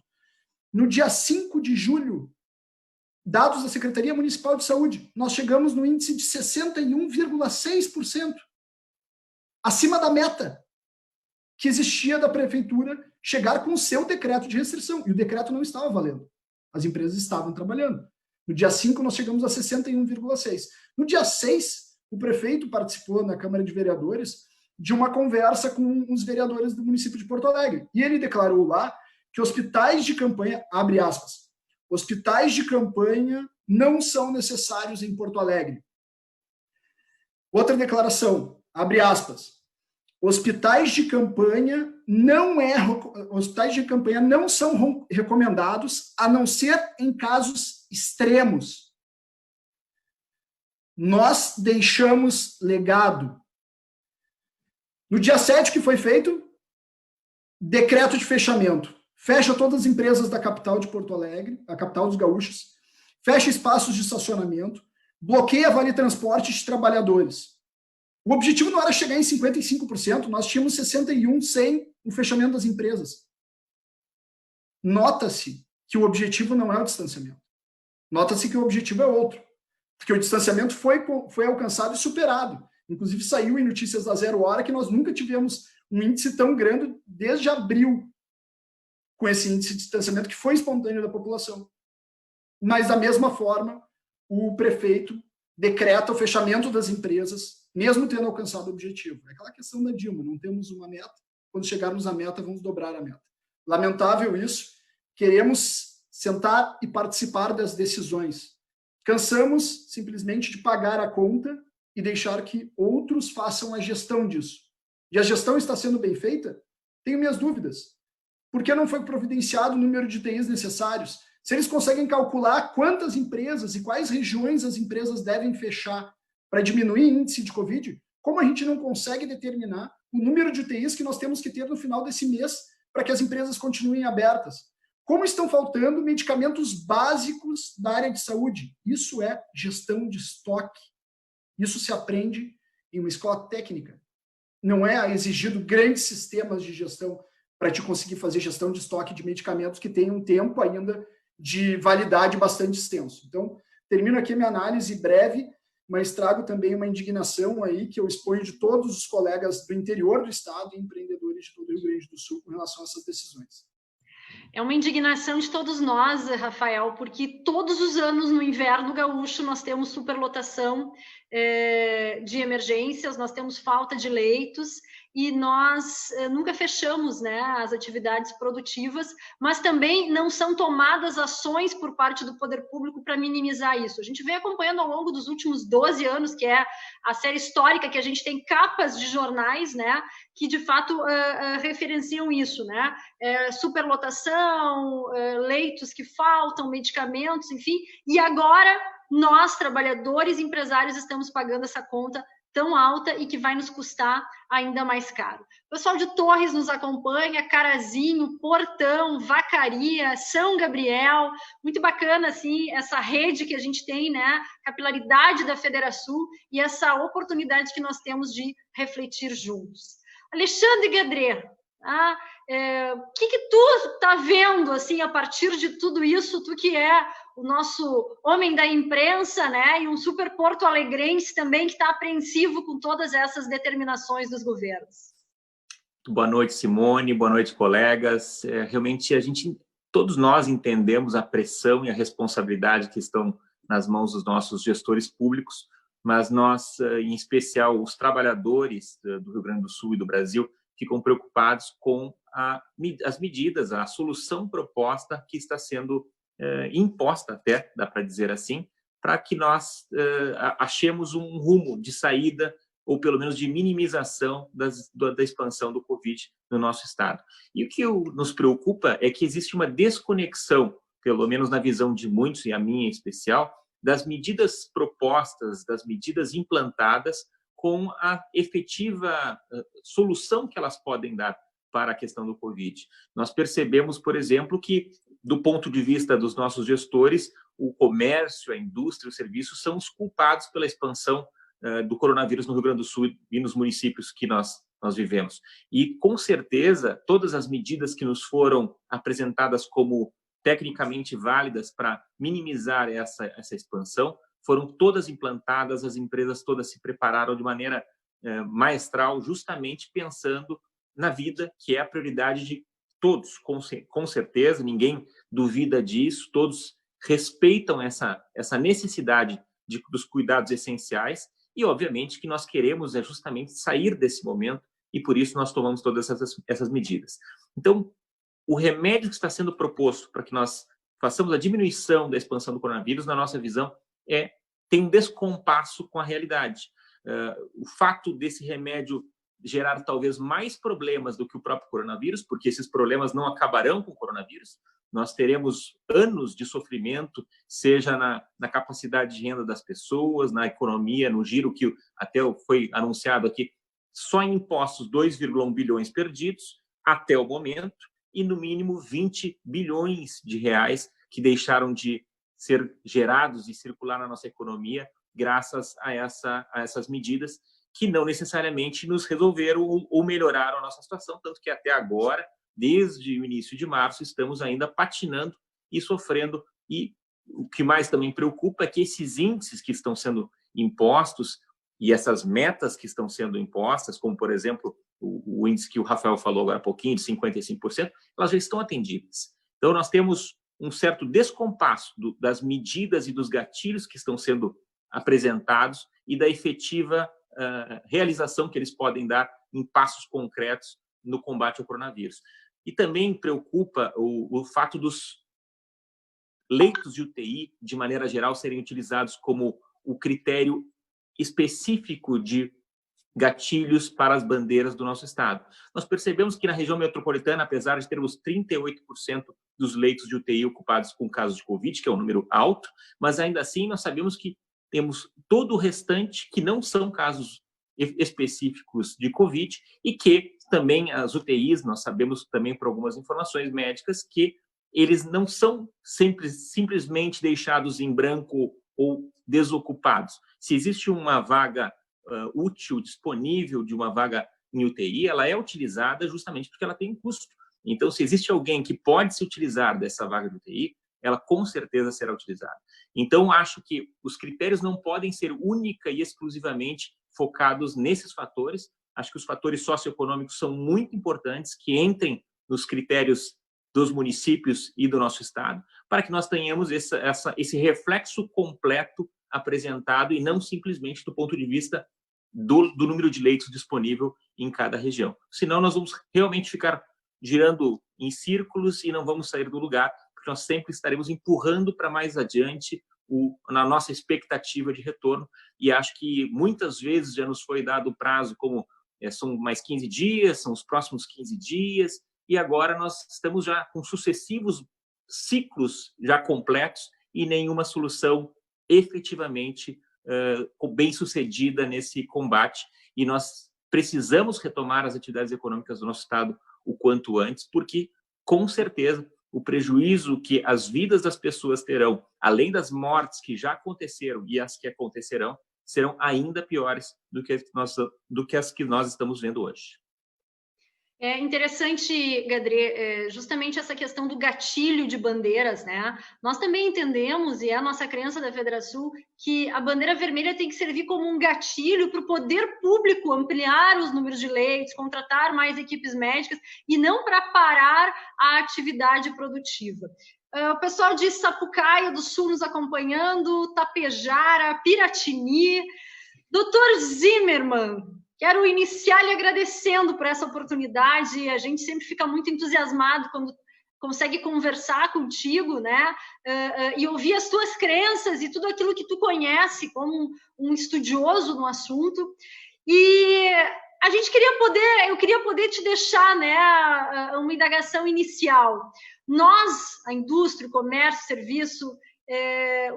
No dia 5 de julho, dados da Secretaria Municipal de Saúde, nós chegamos no índice de 61,6%, acima da meta que existia da prefeitura chegar com o seu decreto de restrição, e o decreto não estava valendo, as empresas estavam trabalhando. No dia 5, nós chegamos a 61,6%. No dia 6, o prefeito participou na Câmara de Vereadores de uma conversa com os vereadores do município de Porto Alegre. E ele declarou lá que hospitais de campanha, abre aspas, hospitais de campanha não são necessários em Porto Alegre. Outra declaração, abre aspas, hospitais de campanha não são recomendados a não ser em casos extremos. Nós deixamos legado. No dia 7, que foi feito? Decreto de fechamento. Fecha todas as empresas da capital de Porto Alegre, a capital dos gaúchos, fecha espaços de estacionamento, bloqueia vale transporte de trabalhadores. O objetivo não era chegar em 55%, nós tínhamos 61% sem o fechamento das empresas. Nota-se que o objetivo não é o distanciamento. Nota-se que o objetivo é outro, porque o distanciamento foi alcançado e superado. Inclusive, saiu em notícias da 0 Hora que nós nunca tivemos um índice tão grande desde abril, com esse índice de distanciamento que foi espontâneo da população. Mas, da mesma forma, o prefeito decreta o fechamento das empresas, mesmo tendo alcançado o objetivo. É aquela questão da Dilma, não temos uma meta, quando chegarmos à meta, vamos dobrar a meta. Lamentável isso, queremos sentar e participar das decisões. Cansamos simplesmente de pagar a conta e deixar que outros façam a gestão disso. E a gestão está sendo bem feita? Tenho minhas dúvidas. Por que não foi providenciado o número de UTIs necessários? Se eles conseguem calcular quantas empresas e quais regiões as empresas devem fechar para diminuir o índice de Covid, como a gente não consegue determinar o número de UTIs que nós temos que ter no final desse mês para que as empresas continuem abertas? Como estão faltando medicamentos básicos da área de saúde? Isso é gestão de estoque. Isso se aprende em uma escola técnica. Não é exigido grandes sistemas de gestão para te conseguir fazer gestão de estoque de medicamentos que tenham um tempo ainda de validade bastante extenso. Então, termino aqui a minha análise breve, mas trago também uma indignação aí que eu exponho de todos os colegas do interior do estado e empreendedores de todo o Rio Grande do Sul com relação a essas decisões. É uma indignação de todos nós, Rafael, porque todos os anos no inverno gaúcho nós temos superlotação de emergências, nós temos falta de leitos e nós nunca fechamos, né, as atividades produtivas, mas também não são tomadas ações por parte do poder público para minimizar isso. A gente vem acompanhando ao longo dos últimos 12 anos, que é a série histórica, que a gente tem capas de jornais, né, que de fato referenciam isso, né? Superlotação, leitos que faltam, medicamentos, enfim. E agora nós, trabalhadores e empresários, estamos pagando essa conta tão alta e que vai nos custar ainda mais caro. O pessoal de Torres nos acompanha, Carazinho, Portão, Vacaria, São Gabriel, muito bacana, assim, essa rede que a gente tem, né, capilaridade da Federação e essa oportunidade que nós temos de refletir juntos. Alexandre Guedré, o que tu está vendo, assim, a partir de tudo isso, tu que é o nosso homem da imprensa, né, e um super porto-alegrense também que está apreensivo com todas essas determinações dos governos. Boa noite, Simone, boa noite, colegas. Realmente, todos nós entendemos a pressão e a responsabilidade que estão nas mãos dos nossos gestores públicos, mas nós, em especial os trabalhadores do Rio Grande do Sul e do Brasil, ficam preocupados com as medidas, a solução proposta que está sendo imposta, até, dá para dizer assim, para que nós achemos um rumo de saída ou pelo menos de minimização da expansão do Covid no nosso estado. E o que nos preocupa é que existe uma desconexão, pelo menos na visão de muitos, e a minha em especial, das medidas propostas, das medidas implantadas com a efetiva solução que elas podem dar para a questão do Covid. Nós percebemos, por exemplo, que, do ponto de vista dos nossos gestores, o comércio, a indústria, os serviços são os culpados pela expansão do coronavírus no Rio Grande do Sul e nos municípios que nós vivemos. E, com certeza, todas as medidas que nos foram apresentadas como tecnicamente válidas para minimizar essa expansão foram todas implantadas, as empresas todas se prepararam de maneira maestral, justamente pensando na vida, que é a prioridade de todos, com certeza, ninguém duvida disso, todos respeitam essa necessidade dos cuidados essenciais e, obviamente, que nós queremos justamente sair desse momento e, por isso, nós tomamos todas essas medidas. Então, o remédio que está sendo proposto para que nós façamos a diminuição da expansão do coronavírus, na nossa visão, tem um descompasso com a realidade. O fato desse remédio gerar talvez mais problemas do que o próprio coronavírus, porque esses problemas não acabarão com o coronavírus, nós teremos anos de sofrimento, seja na capacidade de renda das pessoas, na economia, no giro, que até foi anunciado aqui, só em impostos 2,1 bilhões perdidos até o momento, e no mínimo 20 bilhões de reais que deixaram de ser gerados e circular na nossa economia graças a essas medidas que não necessariamente nos resolveram ou melhoraram a nossa situação, tanto que até agora, desde o início de março, estamos ainda patinando e sofrendo. E o que mais também preocupa é que esses índices que estão sendo impostos e essas metas que estão sendo impostas, como, por exemplo, o índice que o Rafael falou agora há pouquinho, de 55%, elas já estão atendidas. Então, nós temos um certo descompasso das medidas e dos gatilhos que estão sendo apresentados e da efetiva realização que eles podem dar em passos concretos no combate ao coronavírus. E também preocupa o fato dos leitos de UTI, de maneira geral, serem utilizados como o critério específico de gatilhos para as bandeiras do nosso estado. Nós percebemos que na região metropolitana, apesar de termos 38% dos leitos de UTI ocupados com casos de Covid, que é um número alto, mas ainda assim nós sabemos que temos todo o restante que não são casos específicos de Covid e que também as UTIs, nós sabemos também por algumas informações médicas que eles não são simplesmente deixados em branco ou desocupados. Se existe uma vaga útil, disponível de uma vaga em UTI, ela é utilizada justamente porque ela tem um custo. Então, se existe alguém que pode se utilizar dessa vaga de UTI, ela com certeza será utilizada. Então, acho que os critérios não podem ser única e exclusivamente focados nesses fatores. Acho que os fatores socioeconômicos são muito importantes, que entrem nos critérios dos municípios e do nosso estado, para que nós tenhamos esse reflexo completo apresentado e não simplesmente do ponto de vista do número de leitos disponível em cada região. Senão, nós vamos realmente ficar girando em círculos e não vamos sair do lugar, porque nós sempre estaremos empurrando para mais adiante na nossa expectativa de retorno. E acho que muitas vezes já nos foi dado o prazo como são mais 15 dias, são os próximos 15 dias, e agora nós estamos já com sucessivos ciclos já completos e nenhuma solução efetivamente bem-sucedida nesse combate, e nós precisamos retomar as atividades econômicas do nosso estado o quanto antes, porque, com certeza, o prejuízo que as vidas das pessoas terão, além das mortes que já aconteceram e as que acontecerão, serão ainda piores do que as que nós estamos vendo hoje. É interessante, Gadré, justamente essa questão do gatilho de bandeiras, né? Nós também entendemos, e é a nossa crença da FedraSul, que a bandeira vermelha tem que servir como um gatilho para o poder público ampliar os números de leitos, contratar mais equipes médicas, e não para parar a atividade produtiva. O pessoal de Sapucaia do Sul nos acompanhando, Tapejara, Piratini. Doutor Zimmermann, quero iniciar lhe agradecendo por essa oportunidade. A gente sempre fica muito entusiasmado quando consegue conversar contigo, né? E ouvir as tuas crenças e tudo aquilo que tu conhece como um estudioso no assunto. E eu queria poder te deixar, né, uma indagação inicial. Nós, a indústria, o comércio, serviço,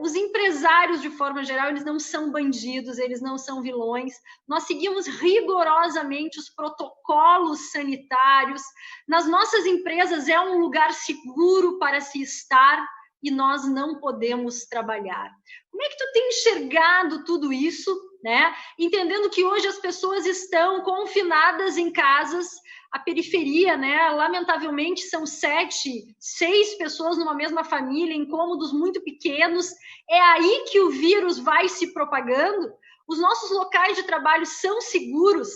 os empresários, de forma geral, eles não são bandidos, eles não são vilões. Nós seguimos rigorosamente os protocolos sanitários. Nas nossas empresas é um lugar seguro para se estar e nós não podemos trabalhar. Como é que tu tem enxergado tudo isso, né? Entendendo que hoje as pessoas estão confinadas em casas, a periferia, né? Lamentavelmente são 6 pessoas numa mesma família, em cômodos muito pequenos. É aí que o vírus vai se propagando. Os nossos locais de trabalho são seguros.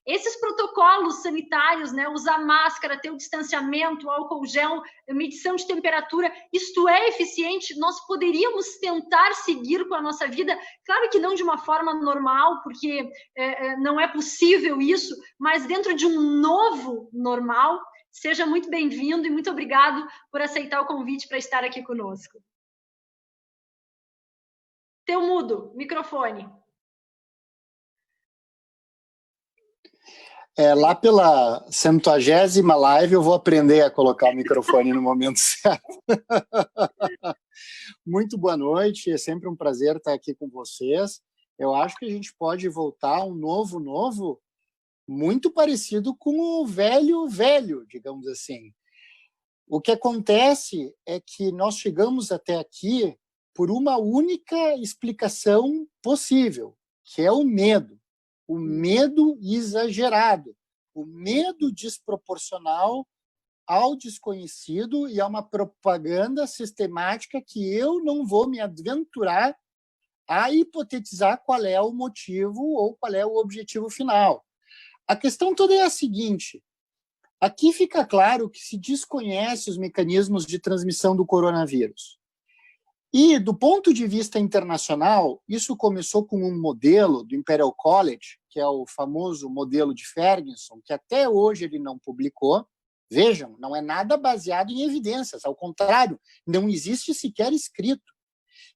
Esses protocolos sanitários, né? Usar máscara, ter o distanciamento, álcool gel, medição de temperatura, isto é eficiente? Nós poderíamos tentar seguir com a nossa vida, claro que não de uma forma normal, porque não é possível isso, mas dentro de um novo normal. Seja muito bem-vindo e muito obrigado por aceitar o convite para estar aqui conosco. Teu mudo, microfone. Lá pela 100ª live eu vou aprender a colocar o microfone no momento certo. Muito boa noite, é sempre um prazer estar aqui com vocês. Eu acho que a gente pode voltar a um novo, muito parecido com o velho, digamos assim. O que acontece é que nós chegamos até aqui por uma única explicação possível, que é o medo. O medo exagerado, o medo desproporcional ao desconhecido e a uma propaganda sistemática que eu não vou me aventurar a hipotetizar qual é o motivo ou qual é o objetivo final. A questão toda é a seguinte: aqui fica claro que se desconhece os mecanismos de transmissão do coronavírus. E, do ponto de vista internacional, isso começou com um modelo do Imperial College, que é o famoso modelo de Ferguson, que até hoje ele não publicou. Vejam, não é nada baseado em evidências, ao contrário, não existe sequer escrito,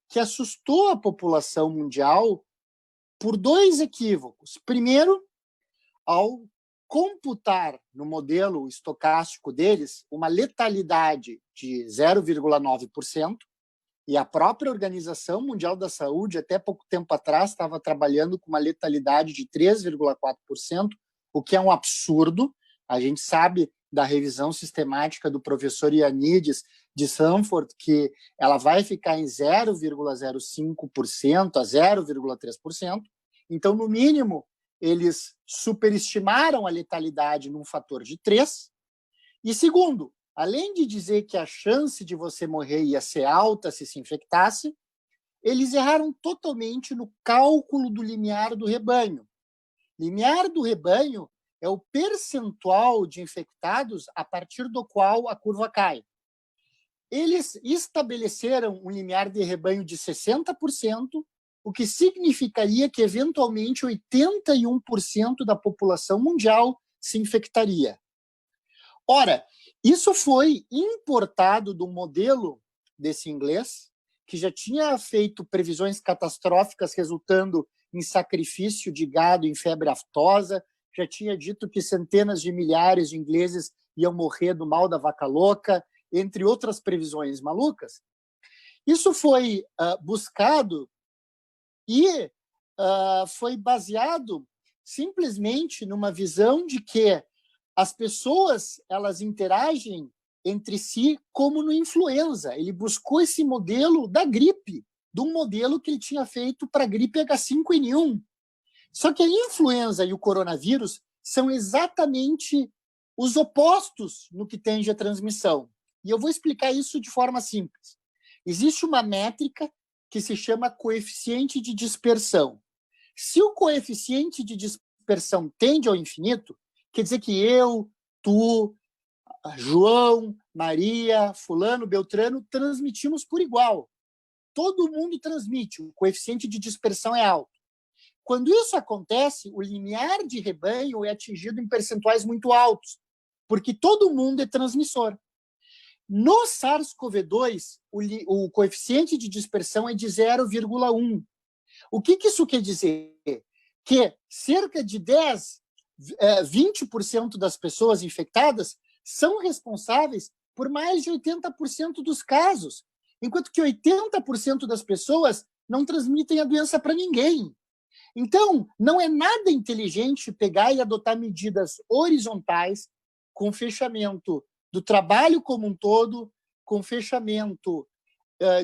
que assustou a população mundial por 2 equívocos. Primeiro, ao computar no modelo estocástico deles uma letalidade de 0,9%, e a própria Organização Mundial da Saúde, até pouco tempo atrás, estava trabalhando com uma letalidade de 3,4%, o que é um absurdo. A gente sabe da revisão sistemática do professor Ioannidis de Stanford que ela vai ficar em 0,05% a 0,3%. Então, no mínimo, eles superestimaram a letalidade num fator de 3. E segundo, além de dizer que a chance de você morrer ia ser alta se infectasse, eles erraram totalmente no cálculo do limiar do rebanho. Limiar do rebanho é o percentual de infectados a partir do qual a curva cai. Eles estabeleceram um limiar de rebanho de 60%, o que significaria que, eventualmente, 81% da população mundial se infectaria. Ora, isso foi importado do modelo desse inglês, que já tinha feito previsões catastróficas resultando em sacrifício de gado em febre aftosa, já tinha dito que centenas de milhares de ingleses iam morrer do mal da vaca louca, entre outras previsões malucas. Isso foi buscado e foi baseado simplesmente numa visão de que as pessoas elas interagem entre si como no influenza. Ele buscou esse modelo da gripe, de um modelo que ele tinha feito para a gripe H5N1. Só que a influenza e o coronavírus são exatamente os opostos no que tange a transmissão. E eu vou explicar isso de forma simples. Existe uma métrica que se chama coeficiente de dispersão. Se o coeficiente de dispersão tende ao infinito, quer dizer que eu, tu, João, Maria, fulano, Beltrano, transmitimos por igual. Todo mundo transmite, o coeficiente de dispersão é alto. Quando isso acontece, o limiar de rebanho é atingido em percentuais muito altos, porque todo mundo é transmissor. No SARS-CoV-2, o coeficiente de dispersão é de 0,1. O que isso quer dizer? Que cerca de 20% das pessoas infectadas são responsáveis por mais de 80% dos casos, enquanto que 80% das pessoas não transmitem a doença para ninguém. Então, não é nada inteligente pegar e adotar medidas horizontais, com fechamento do trabalho como um todo, com fechamento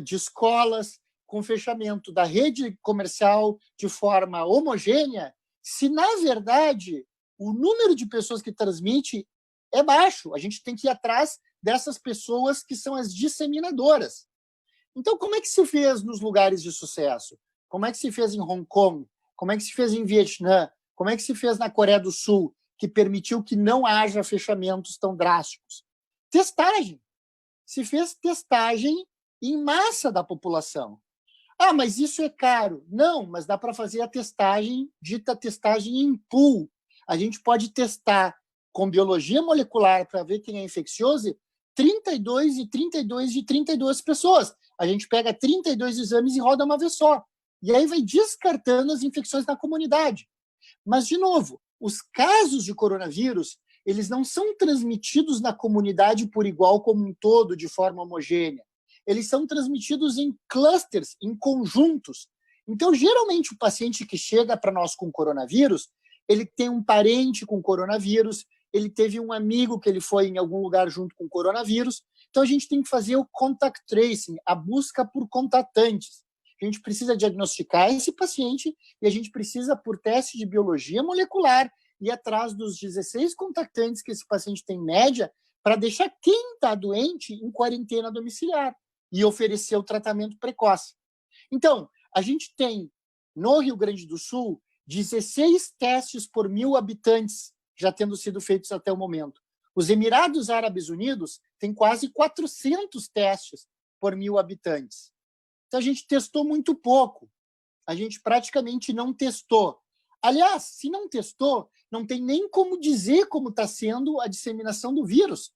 de escolas, com fechamento da rede comercial de forma homogênea, se, na verdade, o número de pessoas que transmite é baixo. A gente tem que ir atrás dessas pessoas que são as disseminadoras. Então, como é que se fez nos lugares de sucesso? Como é que se fez em Hong Kong? Como é que se fez em Vietnã? Como é que se fez na Coreia do Sul, que permitiu que não haja fechamentos tão drásticos? Testagem. Se fez testagem em massa da população. Ah, mas isso é caro. Não, mas dá para fazer a testagem, dita testagem em pool. A gente pode testar com biologia molecular para ver quem é infeccioso, 32 e 32 de 32 pessoas. A gente pega 32 exames e roda uma vez só. E aí vai descartando as infecções na comunidade. Mas, de novo, os casos de coronavírus, eles não são transmitidos na comunidade por igual como um todo, de forma homogênea. Eles são transmitidos em clusters, em conjuntos. Então, geralmente, o paciente que chega para nós com coronavírus, ele tem um parente com coronavírus, ele teve um amigo que ele foi em algum lugar junto com coronavírus. Então, a gente tem que fazer o contact tracing, a busca por contatantes. A gente precisa diagnosticar esse paciente e a gente precisa, por teste de biologia molecular, ir atrás dos 16 contactantes que esse paciente tem em média para deixar quem está doente em quarentena domiciliar e oferecer o tratamento precoce. Então, a gente tem, no Rio Grande do Sul, 16 testes por 1.000 habitantes já tendo sido feitos até o momento. Os Emirados Árabes Unidos têm quase 400 testes por 1.000 habitantes. Então, a gente testou muito pouco. A gente praticamente não testou. Aliás, se não testou, não tem nem como dizer como está sendo a disseminação do vírus.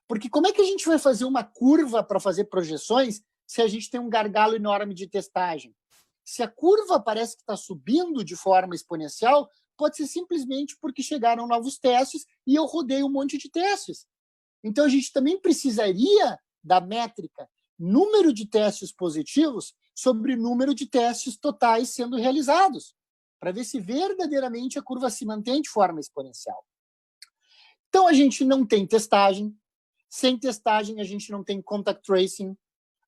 Porque como é que a gente vai fazer uma curva para fazer projeções se a gente tem um gargalo enorme de testagem? Se a curva parece que está subindo de forma exponencial, pode ser simplesmente porque chegaram novos testes e eu rodei um monte de testes. Então, a gente também precisaria da métrica número de testes positivos sobre número de testes totais sendo realizados, para ver se verdadeiramente a curva se mantém de forma exponencial. Então, a gente não tem testagem. Sem testagem, a gente não tem contact tracing.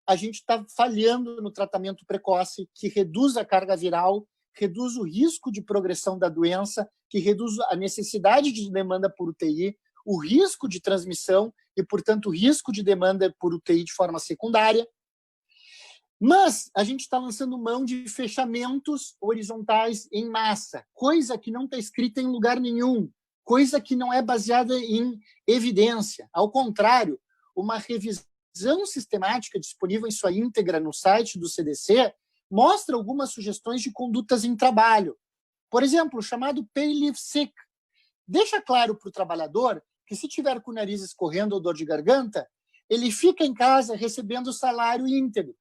A gente está falhando no tratamento precoce, que reduz a carga viral, reduz o risco de progressão da doença, que reduz a necessidade de demanda por UTI, o risco de transmissão e, portanto, o risco de demanda por UTI de forma secundária. Mas a gente está lançando mão de fechamentos horizontais em massa, coisa que não está escrita em lugar nenhum, coisa que não é baseada em evidência. Ao contrário, uma revisão sistemática disponível em sua íntegra no site do CDC mostra algumas sugestões de condutas em trabalho. Por exemplo, o chamado Pay Leave Sick. Deixa claro para o trabalhador que, se tiver com o nariz escorrendo ou dor de garganta, ele fica em casa recebendo o salário íntegro.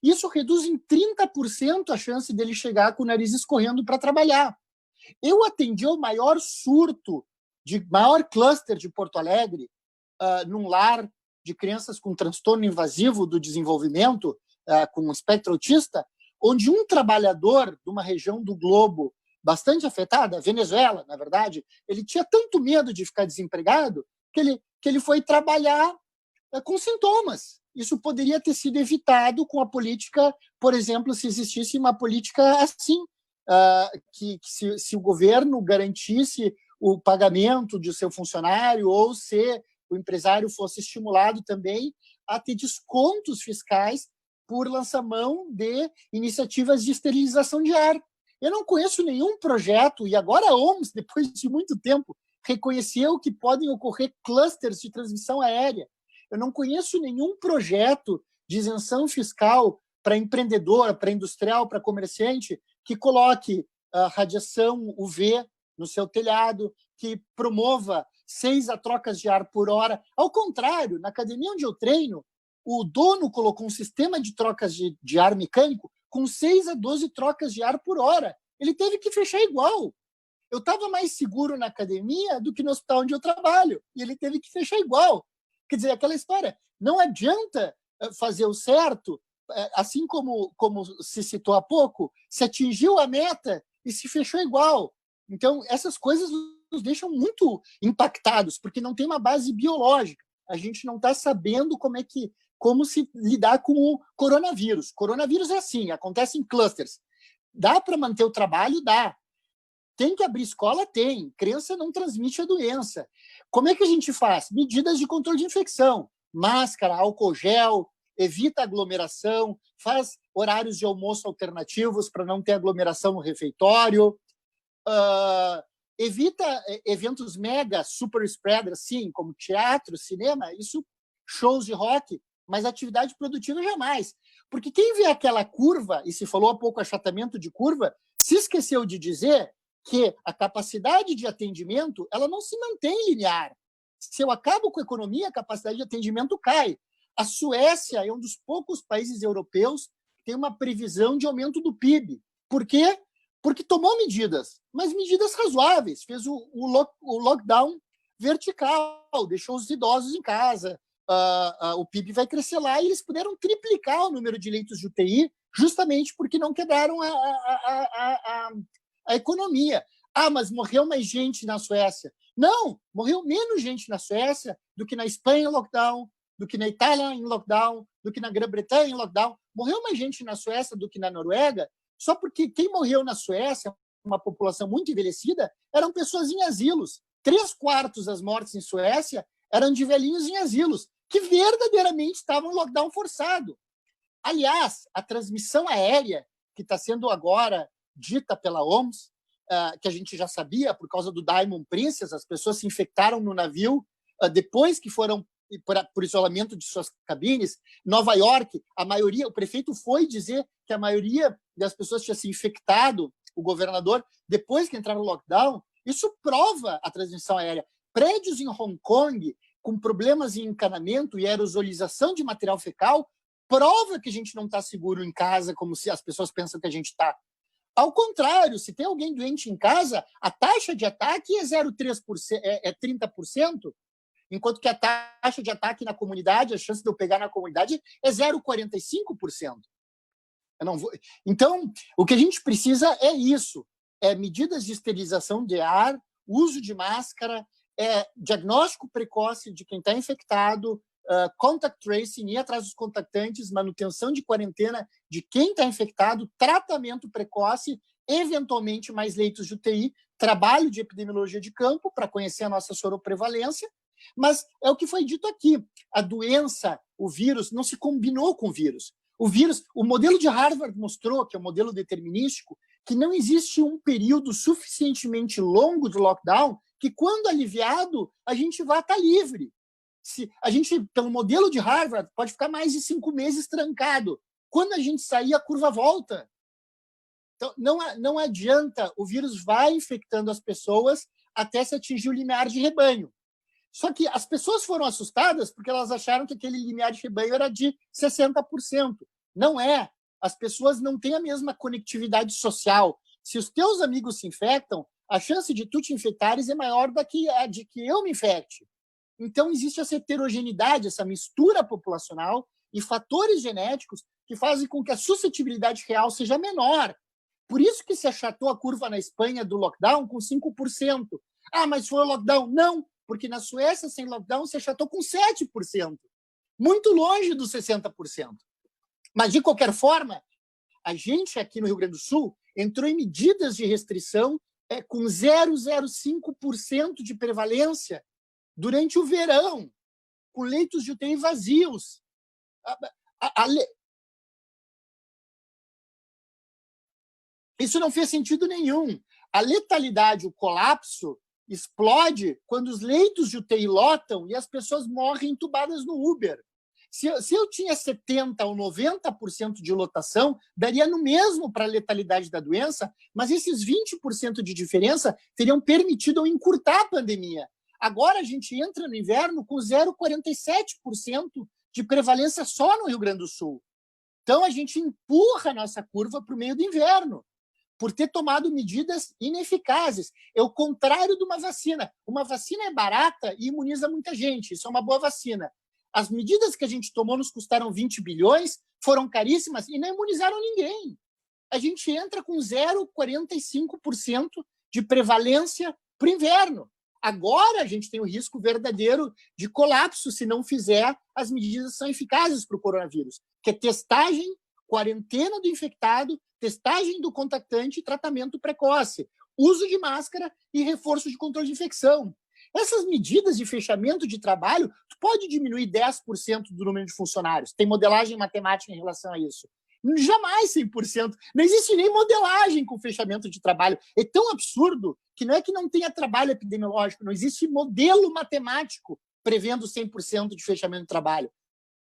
Isso reduz em 30% a chance dele chegar com o nariz escorrendo para trabalhar. Eu atendi ao maior surto, maior cluster de Porto Alegre, num lar de crianças com transtorno invasivo do desenvolvimento, com espectro autista, onde um trabalhador de uma região do globo bastante afetada, Venezuela, na verdade, ele tinha tanto medo de ficar desempregado que ele foi trabalhar com sintomas. Isso poderia ter sido evitado com a política, por exemplo, se existisse uma política assim, que se o governo garantisse o pagamento de seu funcionário ou se o empresário fosse estimulado também a ter descontos fiscais por lançamento de iniciativas de esterilização de ar. Eu não conheço nenhum projeto, e agora a OMS, depois de muito tempo, reconheceu que podem ocorrer clusters de transmissão aérea. Eu não conheço nenhum projeto de isenção fiscal para empreendedor, para industrial, para comerciante, que coloque radiação UV no seu telhado, que promova 6 trocas de ar por hora. Ao contrário, na academia onde eu treino, o dono colocou um sistema de trocas de ar mecânico com 6 a 12 trocas de ar por hora. Ele teve que fechar igual. Eu estava mais seguro na academia do que no hospital onde eu trabalho, e ele teve que fechar igual. Quer dizer, aquela história, não adianta fazer o certo, assim como se citou há pouco, se atingiu a meta e se fechou igual. Então, essas coisas nos deixam muito impactados, porque não tem uma base biológica. A gente não está sabendo como se lidar com o coronavírus. Coronavírus é assim, acontece em clusters. Dá para manter o trabalho? Dá. Tem que abrir escola? Tem. Criança não transmite a doença. Como é que a gente faz? Medidas de controle de infecção. Máscara, álcool gel, evita aglomeração, faz horários de almoço alternativos para não ter aglomeração no refeitório, evita eventos mega, super spreaders, sim, como teatro, cinema, isso, shows de rock, mas atividade produtiva jamais. Porque quem vê aquela curva, e se falou há pouco achatamento de curva, se esqueceu de dizer que a capacidade de atendimento ela não se mantém linear. Se eu acabo com a economia, a capacidade de atendimento cai. A Suécia é um dos poucos países europeus que tem uma previsão de aumento do PIB. Por quê? Porque tomou medidas, mas medidas razoáveis. Fez o lockdown vertical, deixou os idosos em casa, o PIB vai crescer lá, e eles puderam triplicar o número de leitos de UTI justamente porque não quebraram a economia. Mas morreu mais gente na Suécia. Não, morreu menos gente na Suécia do que na Espanha em lockdown, do que na Itália em lockdown, do que na Grã-Bretanha em lockdown. Morreu mais gente na Suécia do que na Noruega, só porque quem morreu na Suécia, uma população muito envelhecida, eram pessoas em asilos. 3/4 das mortes em Suécia eram de velhinhos em asilos, que verdadeiramente estavam em lockdown forçado. Aliás, a transmissão aérea, que está sendo agora dita pela OMS, que a gente já sabia por causa do Diamond Princess, as pessoas se infectaram no navio depois que foram por isolamento de suas cabines. Nova York, a maioria, o prefeito foi dizer que a maioria das pessoas tinha se infectado, o governador, depois que entraram no lockdown. Isso prova a transmissão aérea. Prédios em Hong Kong com problemas em encanamento e aerosolização de material fecal prova que a gente não está seguro em casa, como se as pessoas pensam que a gente está. Ao contrário, se tem alguém doente em casa, a taxa de ataque é 0,3%, é 30%, enquanto que a taxa de ataque na comunidade, a chance de eu pegar na comunidade é 0,45%. Então, o que a gente precisa é isso, medidas de esterilização de ar, uso de máscara, diagnóstico precoce de quem está infectado, contact tracing, ir atrás dos contactantes, manutenção de quarentena de quem está infectado, tratamento precoce, eventualmente mais leitos de UTI, trabalho de epidemiologia de campo para conhecer a nossa soroprevalência. Mas é o que foi dito aqui, a doença, o vírus, não se combinou com o vírus. O modelo de Harvard mostrou, que é o modelo determinístico, que não existe um período suficientemente longo de lockdown que, quando aliviado, a gente vai estar livre. A gente, pelo modelo de Harvard, pode ficar mais de 5 meses trancado. Quando a gente sair, a curva volta. Então, não adianta, o vírus vai infectando as pessoas até se atingir o limiar de rebanho. Só que as pessoas foram assustadas porque elas acharam que aquele limiar de rebanho era de 60%. Não é. As pessoas não têm a mesma conectividade social. Se os teus amigos se infectam, a chance de tu te infectares é maior do que a de que eu me infecte. Então, existe essa heterogeneidade, essa mistura populacional e fatores genéticos que fazem com que a suscetibilidade real seja menor. Por isso que se achatou a curva na Espanha do lockdown com 5%. Ah, mas foi o lockdown? Não, porque na Suécia, sem lockdown, se achatou com 7%. Muito longe dos 60%. Mas, de qualquer forma, a gente aqui no Rio Grande do Sul entrou em medidas de restrição com 0,05% de prevalência durante o verão, com leitos de UTI vazios. Isso não fez sentido nenhum. A letalidade, o colapso, explode quando os leitos de UTI lotam e as pessoas morrem entubadas no Uber. Se eu tinha 70% ou 90% de lotação, daria no mesmo para a letalidade da doença, mas esses 20% de diferença teriam permitido eu encurtar a pandemia. Agora a gente entra no inverno com 0,47% de prevalência só no Rio Grande do Sul. Então a gente empurra a nossa curva para o meio do inverno, por ter tomado medidas ineficazes. É o contrário de uma vacina. Uma vacina é barata e imuniza muita gente. Isso é uma boa vacina. As medidas que a gente tomou nos custaram 20 bilhões, foram caríssimas e não imunizaram ninguém. A gente entra com 0,45% de prevalência para o inverno. Agora a gente tem o risco verdadeiro de colapso se não fizer as medidas que são eficazes para o coronavírus, que é testagem, quarentena do infectado, testagem do contactante e tratamento precoce, uso de máscara e reforço de controle de infecção. Essas medidas de fechamento de trabalho, tu pode diminuir 10% do número de funcionários. Tem modelagem matemática em relação a isso. Jamais 100%. Não existe nem modelagem com fechamento de trabalho. É tão absurdo que não é que não tenha trabalho epidemiológico, não existe modelo matemático prevendo 100% de fechamento de trabalho.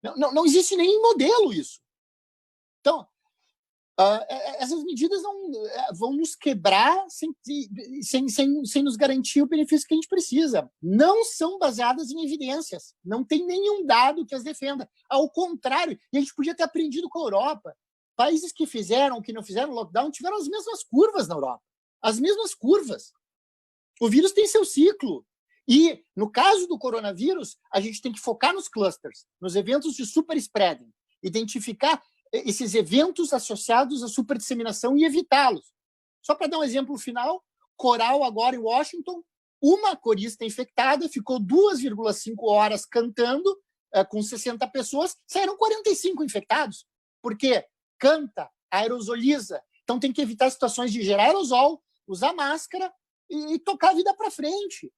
Não existe nem modelo isso. Então, essas medidas vão nos quebrar sem nos garantir o benefício que a gente precisa. Não são baseadas em evidências. Não tem nenhum dado que as defenda. Ao contrário, e a gente podia ter aprendido com a Europa. Países que fizeram, que não fizeram lockdown, tiveram as mesmas curvas na Europa. As mesmas curvas. O vírus tem seu ciclo. E, no caso do coronavírus, a gente tem que focar nos clusters, nos eventos de super spreading, identificar esses eventos associados à superdisseminação e evitá-los. Só para dar um exemplo final, coral agora em Washington, uma corista infectada ficou 2,5 horas cantando com 60 pessoas, saíram 45 infectados. Por quê? Canta, aerosoliza. Então tem que evitar situações de gerar aerosol, usar máscara e tocar a vida para frente.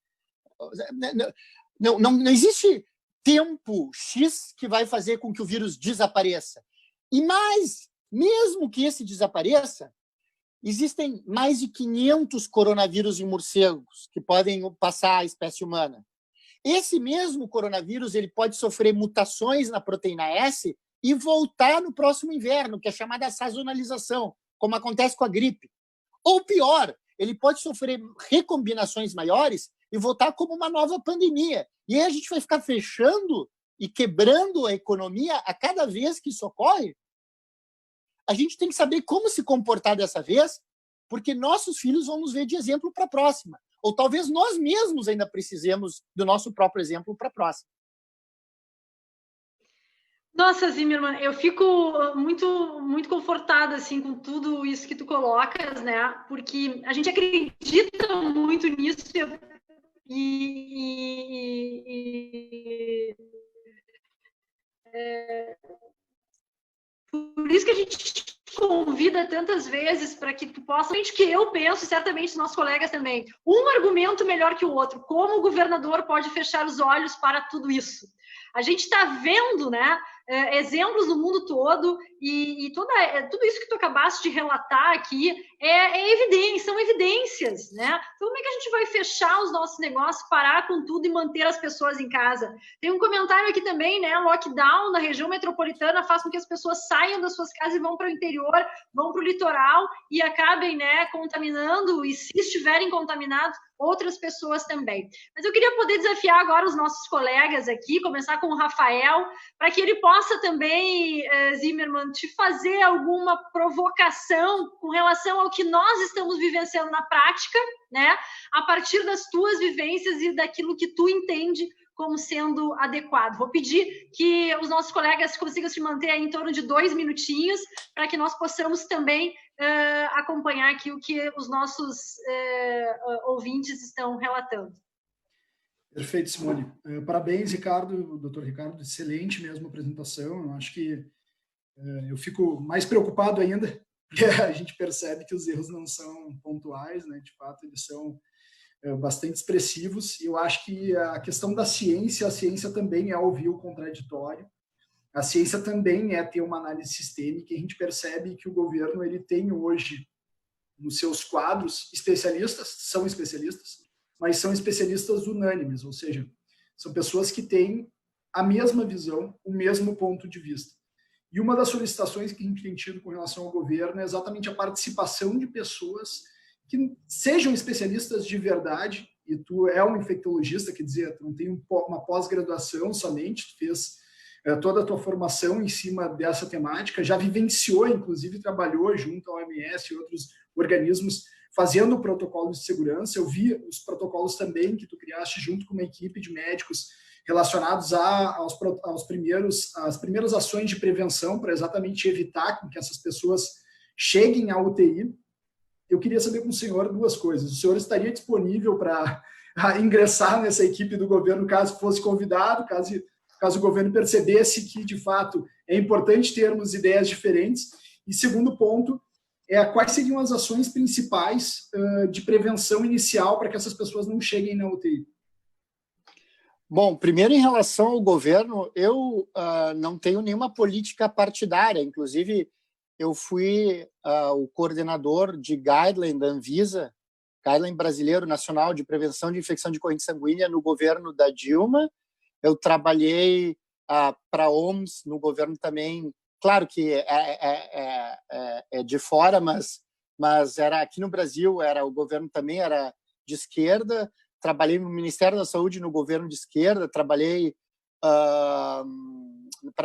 Não existe tempo X que vai fazer com que o vírus desapareça. E mais, mesmo que esse desapareça, existem mais de 500 coronavírus em morcegos que podem passar à espécie humana. Esse mesmo coronavírus ele pode sofrer mutações na proteína S e voltar no próximo inverno, que é chamada sazonalização, como acontece com a gripe. Ou pior, ele pode sofrer recombinações maiores e voltar como uma nova pandemia. E aí a gente vai ficar fechando e quebrando a economia a cada vez que isso ocorre. A gente tem que saber como se comportar dessa vez, porque nossos filhos vão nos ver de exemplo para a próxima. Ou talvez nós mesmos ainda precisemos do nosso próprio exemplo para a próxima. Nossa, Zimmermann, eu fico muito confortada assim com tudo isso que tu colocas, né? Porque a gente acredita muito nisso por isso que a gente te convida tantas vezes para que tu possa, que eu penso, certamente nossos colegas também, um argumento melhor que o outro, como o governador pode fechar os olhos para tudo isso. A gente está vendo, né, exemplos no mundo todo e tudo isso que tu acabaste de relatar aqui são evidências, né? Então, como é que a gente vai fechar os nossos negócios, parar com tudo e manter as pessoas em casa? Tem um comentário aqui também, né? Lockdown na região metropolitana faz com que as pessoas saiam das suas casas e vão para o interior, vão para o litoral e acabem, né, contaminando, e se estiverem contaminados, outras pessoas também. Mas eu queria poder desafiar agora os nossos colegas aqui, começar com o Rafael, para que ele possa também, Zimmermann, te fazer alguma provocação com relação ao que nós estamos vivenciando na prática, né? A partir das tuas vivências e daquilo que tu entende como sendo adequado. Vou pedir que os nossos colegas consigam se manter aí em torno de 2 minutinhos, para que nós possamos também acompanhar aqui o que os nossos ouvintes estão relatando. Perfeito, Simone. Parabéns, Ricardo, doutor Ricardo, excelente mesmo a apresentação. Eu acho que eu fico mais preocupado ainda, porque a gente percebe que os erros não são pontuais, né? De fato, eles são bastante expressivos, e eu acho que a questão da ciência, a ciência também é ouvir o contraditório, a ciência também é ter uma análise sistêmica, e a gente percebe que o governo ele tem hoje nos seus quadros especialistas, mas são especialistas unânimes, ou seja, são pessoas que têm a mesma visão, o mesmo ponto de vista. E uma das solicitações que a gente tem tido com relação ao governo é exatamente a participação de pessoas que sejam especialistas de verdade, e tu é um infectologista, quer dizer, tu não tem uma pós-graduação somente, tu fez toda a tua formação em cima dessa temática, já vivenciou, inclusive trabalhou junto ao OMS e outros organismos fazendo protocolos de segurança. Eu vi os protocolos também que tu criaste junto com uma equipe de médicos relacionados às primeiras ações de prevenção para exatamente evitar que essas pessoas cheguem à UTI. Eu queria saber com o senhor 2 coisas. O senhor estaria disponível para ingressar nessa equipe do governo, caso fosse convidado, caso o governo percebesse que, de fato, é importante termos ideias diferentes? E segundo ponto, quais seriam as ações principais de prevenção inicial para que essas pessoas não cheguem na UTI? Bom, primeiro, em relação ao governo, eu não tenho nenhuma política partidária. Inclusive, eu fui o coordenador de guideline da Anvisa, Guideline Brasileiro Nacional de Prevenção de Infecção de Corrente Sanguínea, no governo da Dilma. Eu trabalhei para a OMS no governo também, claro que é de fora, mas era aqui no Brasil, o governo também era de esquerda. Trabalhei no Ministério da Saúde no governo de esquerda, trabalhei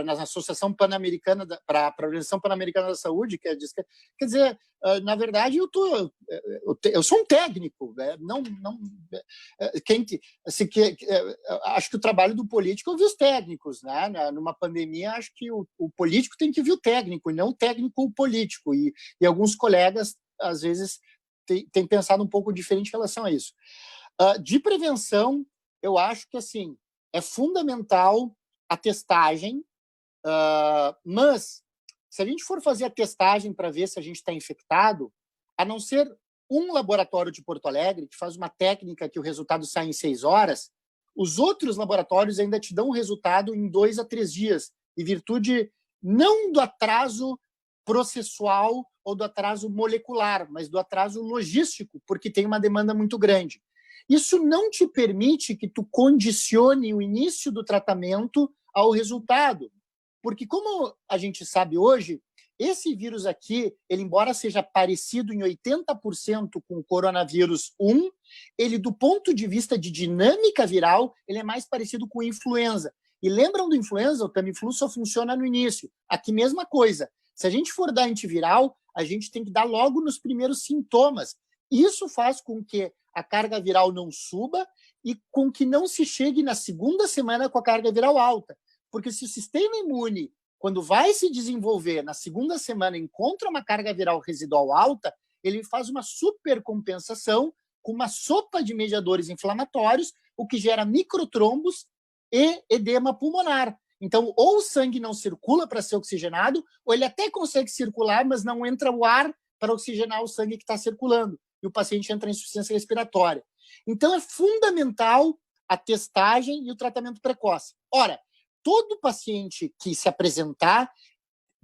na Associação Pan-Americana para a Organização Pan-Americana da Saúde, que é de esquerda. Quer dizer, na verdade, eu sou um técnico, né? Acho que o trabalho do político é ouvir os técnicos, né? Numa pandemia, acho que o político tem que ouvir o técnico, e não o técnico o político. E alguns colegas, às vezes, têm pensado um pouco diferente em relação a isso. De prevenção, eu acho que assim é fundamental a testagem, mas se a gente for fazer a testagem para ver se a gente está infectado, a não ser um laboratório de Porto Alegre que faz uma técnica que o resultado sai em 6 horas, Os outros laboratórios ainda te dão o resultado em 2 a 3 dias, em virtude não do atraso processual ou do atraso molecular, mas do atraso logístico, porque tem uma demanda muito grande. Isso não te permite que tu condicione o início do tratamento ao resultado, porque como a gente sabe hoje, esse vírus aqui, ele embora seja parecido em 80% com o coronavírus 1, ele do ponto de vista de dinâmica viral, ele é mais parecido com a influenza. E lembram do influenza? O Tamiflu só funciona no início. Aqui mesma coisa. Se a gente for dar antiviral, a gente tem que dar logo nos primeiros sintomas. Isso faz com que a carga viral não suba e com que não se chegue na segunda semana com a carga viral alta. Porque se o sistema imune, quando vai se desenvolver na segunda semana, encontra uma carga viral residual alta, ele faz uma supercompensação com uma sopa de mediadores inflamatórios, o que gera microtrombos e edema pulmonar. Então, ou o sangue não circula para ser oxigenado, ou ele até consegue circular, mas não entra o ar para oxigenar o sangue que está circulando. E o paciente entra em insuficiência respiratória. Então, é fundamental a testagem e o tratamento precoce. Ora, todo paciente que se apresentar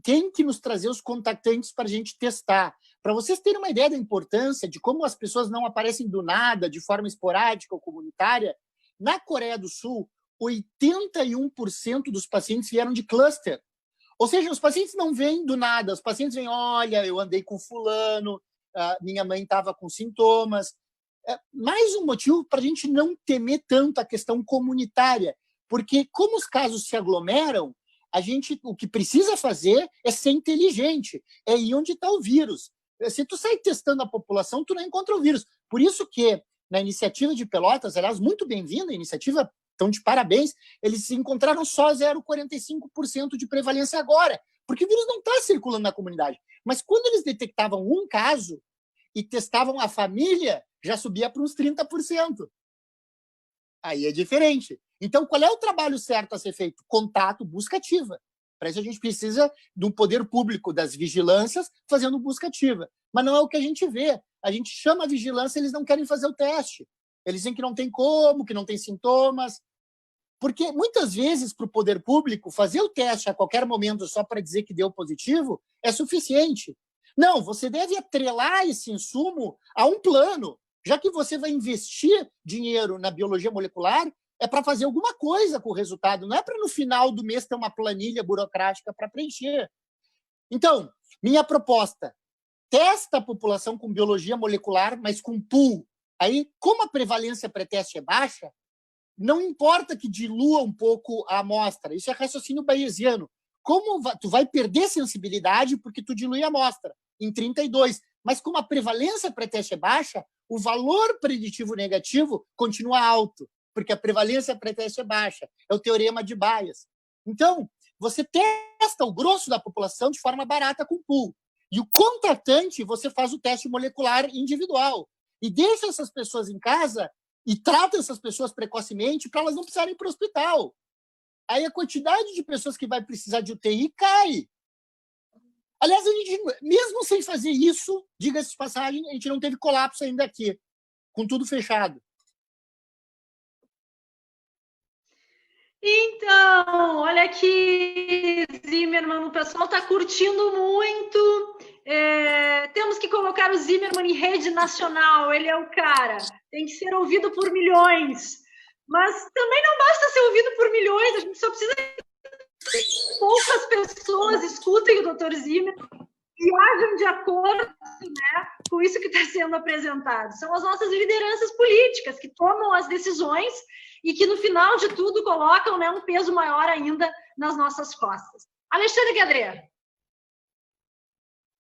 tem que nos trazer os contactantes para a gente testar. Para vocês terem uma ideia da importância de como as pessoas não aparecem do nada, de forma esporádica ou comunitária, na Coreia do Sul, 81% dos pacientes vieram de cluster. Ou seja, os pacientes não vêm do nada, os pacientes vêm, olha, eu andei com fulano, minha mãe estava com sintomas. Mais um motivo para a gente não temer tanto a questão comunitária, porque como os casos se aglomeram, o que precisa fazer é ser inteligente, é ir onde está o vírus. Se tu sai testando a população, tu não encontra o vírus. Por isso que, na iniciativa de Pelotas, aliás, muito bem-vinda a iniciativa, então, de parabéns, eles encontraram só 0,45% de prevalência agora, porque o vírus não está circulando na comunidade. Mas quando eles detectavam um caso e testavam a família, já subia para uns 30%. Aí é diferente. Então, qual é o trabalho certo a ser feito? Contato, busca ativa. Para isso a gente precisa do poder público, das vigilâncias, fazendo busca ativa. Mas não é o que a gente vê. A gente chama a vigilância, eles não querem fazer o teste. Eles dizem que não tem como, que não tem sintomas. Porque, muitas vezes, para o poder público, fazer o teste a qualquer momento só para dizer que deu positivo é suficiente. Não, você deve atrelar esse insumo a um plano. Já que você vai investir dinheiro na biologia molecular, é para fazer alguma coisa com o resultado, não é para no final do mês ter uma planilha burocrática para preencher. Então, minha proposta, testa a população com biologia molecular, mas com pool. Aí, como a prevalência pré-teste é baixa, não importa que dilua um pouco a amostra, isso é raciocínio bayesiano. Tu vai perder sensibilidade porque tu dilui a amostra em 32, mas como a prevalência pré-teste é baixa, o valor preditivo negativo continua alto, porque a prevalência pré-teste é baixa. É o teorema de Bayes. Então, você testa o grosso da população de forma barata com pool. E o contratante, você faz o teste molecular individual. E deixa essas pessoas em casa e trata essas pessoas precocemente para elas não precisarem ir para o hospital. Aí a quantidade de pessoas que vai precisar de UTI cai. Aliás, a gente, mesmo sem fazer isso, diga-se de passagem, a gente não teve colapso ainda aqui, com tudo fechado. Então, olha aqui, Zimmermann, o pessoal está curtindo muito. Temos que colocar o Zimmermann em rede nacional, ele é o cara. Tem que ser ouvido por milhões. Mas também não basta ser ouvido por milhões, a gente só precisa que poucas pessoas escutem o Dr. Zimmermann e ajam de acordo, né, com isso que está sendo apresentado. São as nossas lideranças políticas que tomam as decisões e que, no final de tudo, colocam, né, um peso maior ainda nas nossas costas. Alexandre Guedré.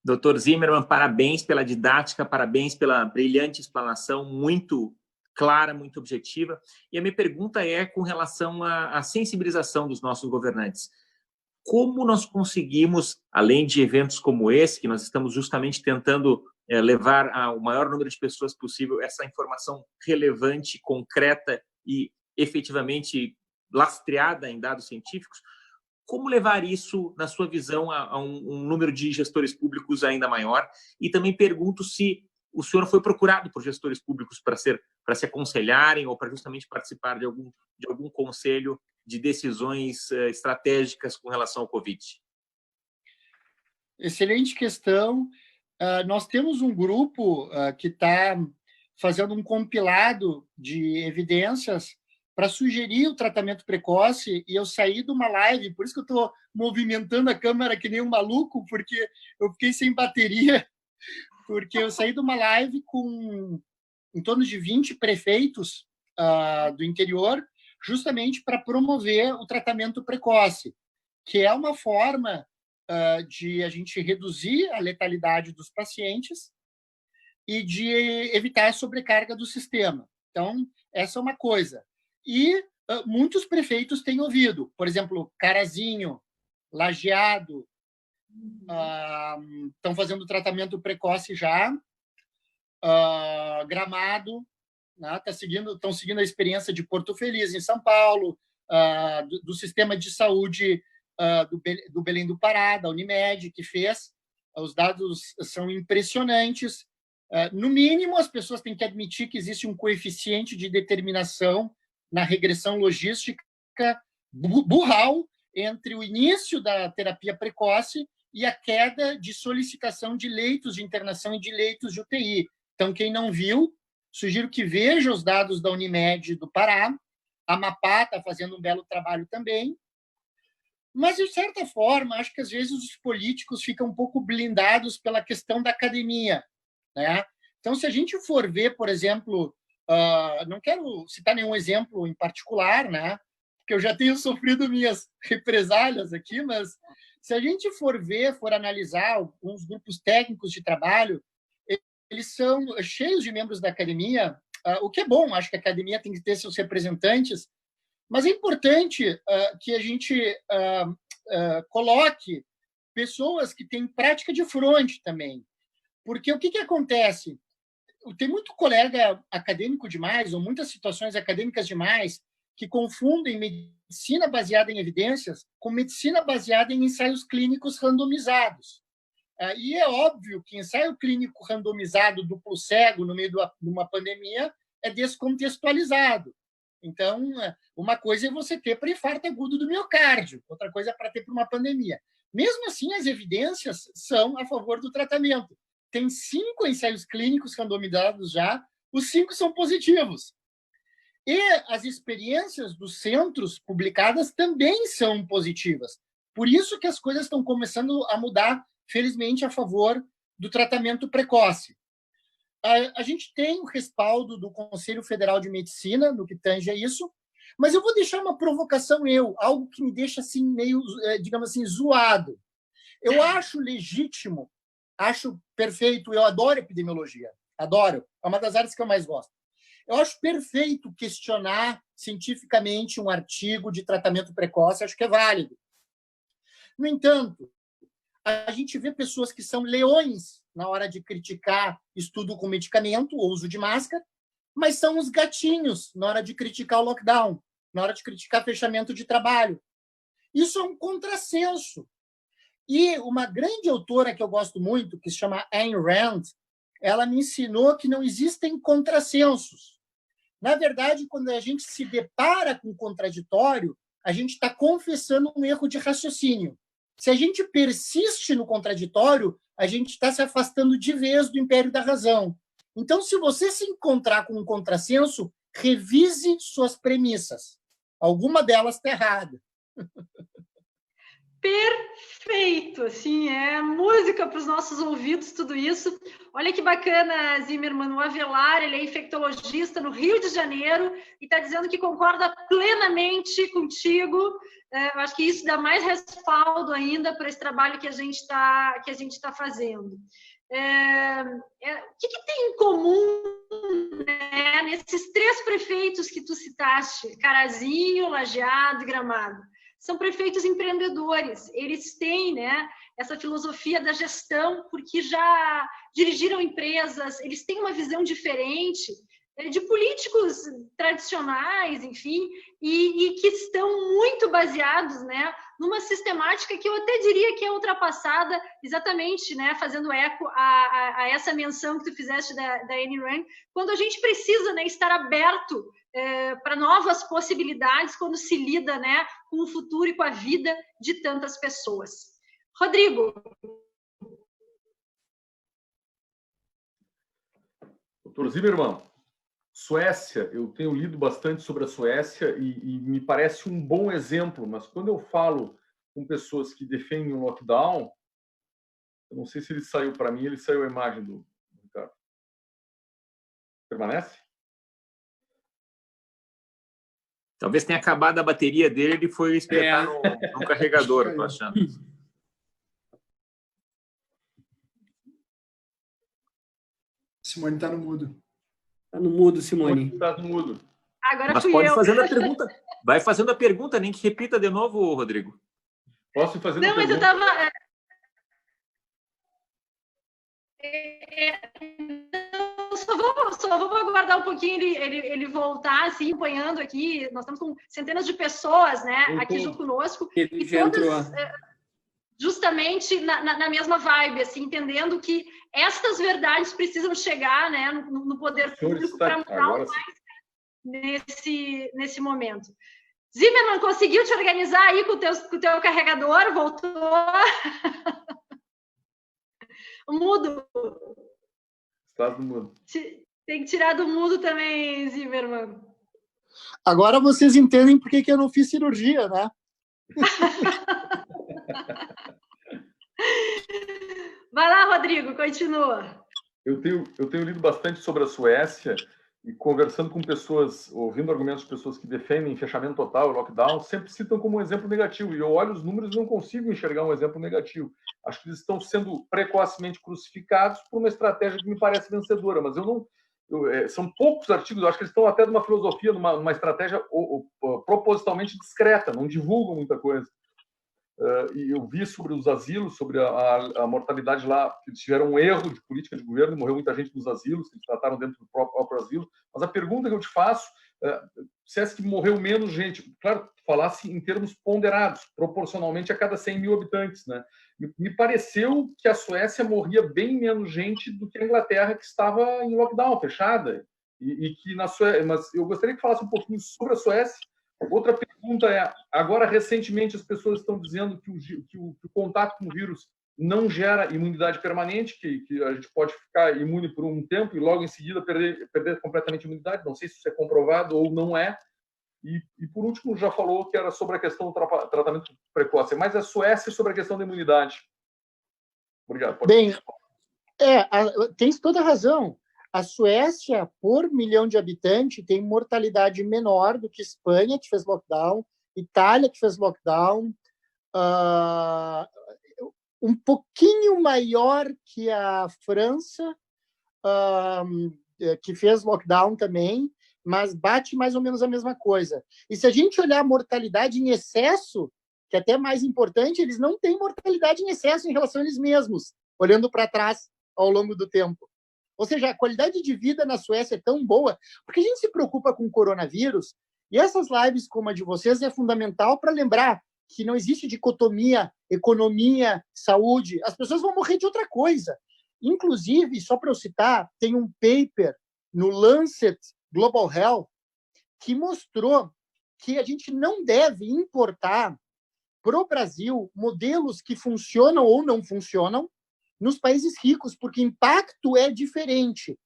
Dr. Zimmermann, parabéns pela didática, parabéns pela brilhante explanação, muito clara, muito objetiva. E a minha pergunta é com relação à sensibilização dos nossos governantes. Como nós conseguimos, além de eventos como esse, que nós estamos justamente tentando levar ao maior número de pessoas possível essa informação relevante, concreta e efetivamente lastreada em dados científicos, como levar isso, na sua visão, a um número de gestores públicos ainda maior? E também pergunto se o senhor foi procurado por gestores públicos para se aconselharem ou para justamente participar de algum conselho de decisões estratégicas com relação ao Covid? Excelente questão. Nós temos um grupo que está fazendo um compilado de evidências para sugerir o tratamento precoce, e eu saí de uma live, por isso que eu estou movimentando a câmera que nem um maluco, porque eu fiquei sem bateria, porque eu saí de uma live com em torno de 20 prefeitos do interior, justamente para promover o tratamento precoce, que é uma forma de a gente reduzir a letalidade dos pacientes e de evitar a sobrecarga do sistema. Então, essa é uma coisa. E muitos prefeitos têm ouvido, por exemplo, Carazinho, Lajeado, estão fazendo tratamento precoce já, Gramado, né, estão seguindo a experiência de Porto Feliz, em São Paulo, do sistema de saúde do Belém do Pará, da Unimed, que fez. Os dados são impressionantes. No mínimo, as pessoas têm que admitir que existe um coeficiente de determinação na regressão logística burral entre o início da terapia precoce e a queda de solicitação de leitos de internação e de leitos de UTI. Então, quem não viu, sugiro que veja os dados da Unimed do Pará. A Amapá está fazendo um belo trabalho também. Mas, de certa forma, acho que às vezes os políticos ficam um pouco blindados pela questão da academia, né? Então, se a gente for ver, por exemplo, não quero citar nenhum exemplo em particular, né? Porque eu já tenho sofrido minhas represálias aqui, mas se a gente for analisar alguns grupos técnicos de trabalho, eles são cheios de membros da academia, o que é bom, acho que a academia tem que ter seus representantes, mas é importante que a gente coloque pessoas que têm prática de fronte também. Porque o que acontece? Tem muito colega acadêmico demais, ou muitas situações acadêmicas demais, que confundem medicina baseada em evidências com medicina baseada em ensaios clínicos randomizados. E é óbvio que ensaio clínico randomizado duplo cego no meio de uma pandemia é descontextualizado. Então, uma coisa é você ter para infarto agudo do miocárdio, outra coisa é para ter para uma pandemia. Mesmo assim, as evidências são a favor do tratamento. Tem 5 ensaios clínicos randomizados já, os 5 são positivos. E as experiências dos centros publicadas também são positivas. Por isso que as coisas estão começando a mudar, felizmente, a favor do tratamento precoce. A gente tem o respaldo do Conselho Federal de Medicina no que tange a isso, mas eu vou deixar uma provocação algo que me deixa assim meio, digamos assim, zoado. Eu acho legítimo, acho perfeito, eu adoro epidemiologia, adoro, é uma das áreas que eu mais gosto. Eu acho perfeito questionar cientificamente um artigo de tratamento precoce, acho que é válido. No entanto, a gente vê pessoas que são leões na hora de criticar estudo com medicamento ou uso de máscara, mas são os gatinhos na hora de criticar o lockdown, na hora de criticar fechamento de trabalho. Isso é um contrassenso. E uma grande autora que eu gosto muito, que se chama Ayn Rand, ela me ensinou que não existem contrassensos. Na verdade, quando a gente se depara com o contraditório, a gente está confessando um erro de raciocínio. Se a gente persiste no contraditório, a gente está se afastando de vez do império da razão. Então, se você se encontrar com um contrassenso, revise suas premissas. Alguma delas está errada. Perfeito, assim, é música para os nossos ouvidos, tudo isso. Olha que bacana, Zimmermann, o Avelar, ele é infectologista no Rio de Janeiro e está dizendo que concorda plenamente contigo. Eu acho que isso dá mais respaldo ainda para esse trabalho que a gente está fazendo. O que tem em comum, né, nesses 3 prefeitos que tu citaste, Carazinho, Lajeado e Gramado? São prefeitos empreendedores, eles têm, né, essa filosofia da gestão, porque já dirigiram empresas, eles têm uma visão diferente de políticos tradicionais, enfim, e que estão muito baseados, né, numa sistemática que eu até diria que é ultrapassada, exatamente, né, fazendo eco a essa menção que tu fizeste da Ayn Rand, quando a gente precisa, né, estar aberto para novas possibilidades quando se lida, né, com o futuro e com a vida de tantas pessoas. Rodrigo. Doutor Zimmermann, Suécia, eu tenho lido bastante sobre a Suécia e me parece um bom exemplo, mas quando eu falo com pessoas que defendem o lockdown, eu não sei se ele saiu para mim, ele saiu a imagem do Ricardo. Permanece? Talvez tenha acabado a bateria dele, ele foi espetar no carregador, tô achando. Simone está no mudo. Está no mudo, Simone. Está no mudo. Agora Mas fui pode eu. fazendo a pergunta. Vai fazendo a pergunta, nem que repita de novo, Rodrigo. Posso fazer Não, uma mas eu pergunta? estava... Só vou aguardar um pouquinho ele voltar, assim, acompanhando aqui. Nós estamos com centenas de pessoas, né, aqui junto conosco. Ele e já todas, entrou. justamente na mesma vibe, assim, entendendo que estas verdades precisam chegar, né, no poder público para mudar o mais nesse momento. Zimmermann, conseguiu te organizar aí com o teu carregador? Voltou? Mudo. Está no mudo. Tem que tirar do mudo também, Zimmermann. Agora vocês entendem por que eu não fiz cirurgia, né? Vai lá, Rodrigo, continua. Eu tenho lido bastante sobre a Suécia e conversando com pessoas, ouvindo argumentos de pessoas que defendem fechamento total, lockdown, sempre citam como um exemplo negativo. E eu olho os números e não consigo enxergar um exemplo negativo. Acho que eles estão sendo precocemente crucificados por uma estratégia que me parece vencedora, mas são poucos artigos, eu acho que eles estão até numa filosofia, numa estratégia propositalmente discreta, não divulgam muita coisa. E eu vi sobre os asilos, sobre a mortalidade lá, que eles tiveram um erro de política de governo, morreu muita gente nos asilos, que eles trataram dentro do próprio asilo. Mas a pergunta que eu te faço, se é que morreu menos gente, claro, falasse em termos ponderados, proporcionalmente a cada 100 mil habitantes, né? Me pareceu que a Suécia morria bem menos gente do que a Inglaterra, que estava em lockdown, fechada. E que na Suécia, mas eu gostaria que falasse um pouquinho sobre a Suécia. Outra pergunta é, agora recentemente as pessoas estão dizendo que o contato com o vírus não gera imunidade permanente, que a gente pode ficar imune por um tempo e logo em seguida perder completamente a imunidade, não sei se isso é comprovado ou não é. E por último, já falou que era sobre a questão do tratamento precoce, mas a Suécia sobre a questão da imunidade. Obrigado. Bem, tens toda a razão. A Suécia, por milhão de habitantes, tem mortalidade menor do que Espanha, que fez lockdown, Itália, que fez lockdown, um pouquinho maior que a França, que fez lockdown também, mas bate mais ou menos a mesma coisa. E se a gente olhar a mortalidade em excesso, que é até mais importante, eles não têm mortalidade em excesso em relação a eles mesmos, olhando para trás ao longo do tempo. Ou seja, a qualidade de vida na Suécia é tão boa, porque a gente se preocupa com o coronavírus, e essas lives como a de vocês é fundamental para lembrar que não existe dicotomia, economia, saúde. As pessoas vão morrer de outra coisa. Inclusive, só para eu citar, tem um paper no Lancet Global Health que mostrou que a gente não deve importar para o Brasil modelos que funcionam ou não funcionam nos países ricos, porque o impacto é diferente.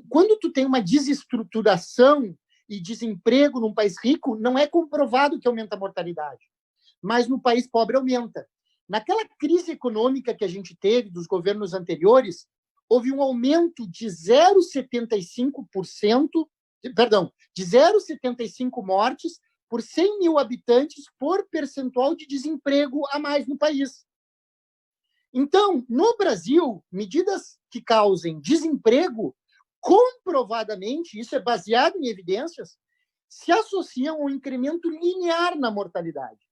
Quando tu tem uma desestruturação e desemprego num país rico, não é comprovado que aumenta a mortalidade, mas no país pobre aumenta. Naquela crise econômica que a gente teve dos governos anteriores, houve um aumento de 0,75%, de 0,75 mortes por 100 mil habitantes por percentual de desemprego a mais no país. Então, no Brasil, medidas que causem desemprego, comprovadamente, isso é baseado em evidências, se associam ao incremento linear na mortalidade.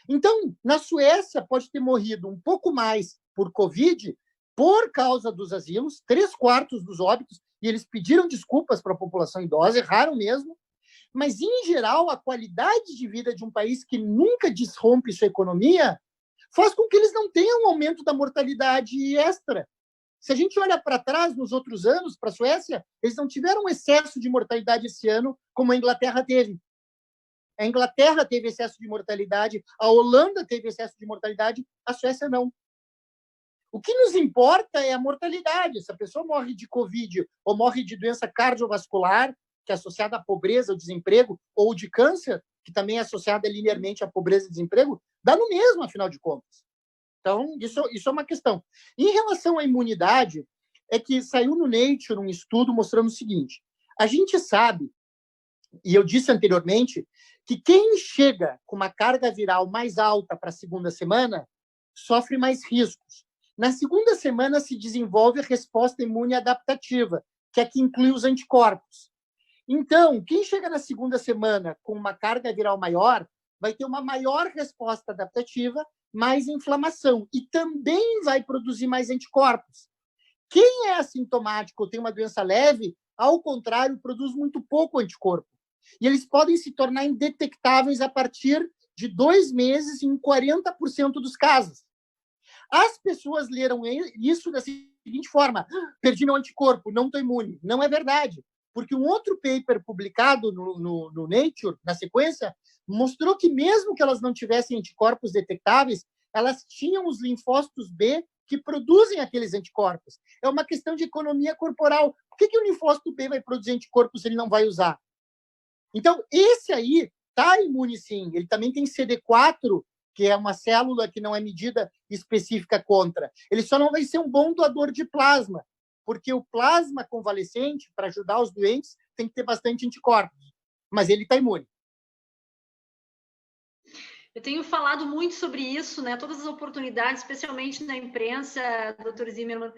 Então, na Suécia, pode ter morrido um pouco mais por Covid, por causa dos asilos, 3/4 dos óbitos, e eles pediram desculpas para a população idosa, erraram mesmo, Mas, em geral, a qualidade de vida de um país que nunca desrompe sua economia faz com que eles não tenham um aumento da mortalidade extra. Se a gente olha para trás, nos outros anos, para a Suécia, eles não tiveram um excesso de mortalidade esse ano, como a Inglaterra teve. A Inglaterra teve excesso de mortalidade, a Holanda teve excesso de mortalidade, a Suécia não. O que nos importa é a mortalidade. Se a pessoa morre de Covid ou morre de doença cardiovascular, que é associada à pobreza, ao desemprego, ou de câncer, que também é associada linearmente à pobreza e desemprego, dá no mesmo, afinal de contas. Então, isso é uma questão. Em relação à imunidade, é que saiu no Nature um estudo mostrando o seguinte: a gente sabe, e eu disse anteriormente, que quem chega com uma carga viral mais alta para a segunda semana sofre mais riscos. Na segunda semana se desenvolve a resposta imune adaptativa, que é que inclui os anticorpos. Então, quem chega na segunda semana com uma carga viral maior vai ter uma maior resposta adaptativa, mais inflamação, e também vai produzir mais anticorpos. Quem é assintomático ou tem uma doença leve, ao contrário, produz muito pouco anticorpo. E eles podem se tornar indetectáveis a partir de 2 meses em 40% dos casos. As pessoas leram isso da seguinte forma: perdi meu anticorpo, não estou imune. Não é verdade, porque um outro paper publicado no Nature, na sequência, mostrou que mesmo que elas não tivessem anticorpos detectáveis, elas tinham os linfócitos B que produzem aqueles anticorpos. É uma questão de economia corporal. Por que o linfócito B vai produzir anticorpos se ele não vai usar? Então, esse aí está imune sim. Ele também tem CD4, que é uma célula que não é medida específica contra. Ele só não vai ser um bom doador de plasma, porque o plasma convalescente, para ajudar os doentes, tem que ter bastante anticorpos. Mas ele está imune. Eu tenho falado muito sobre isso, né? Todas as oportunidades, especialmente na imprensa, Dr. Zimmermann,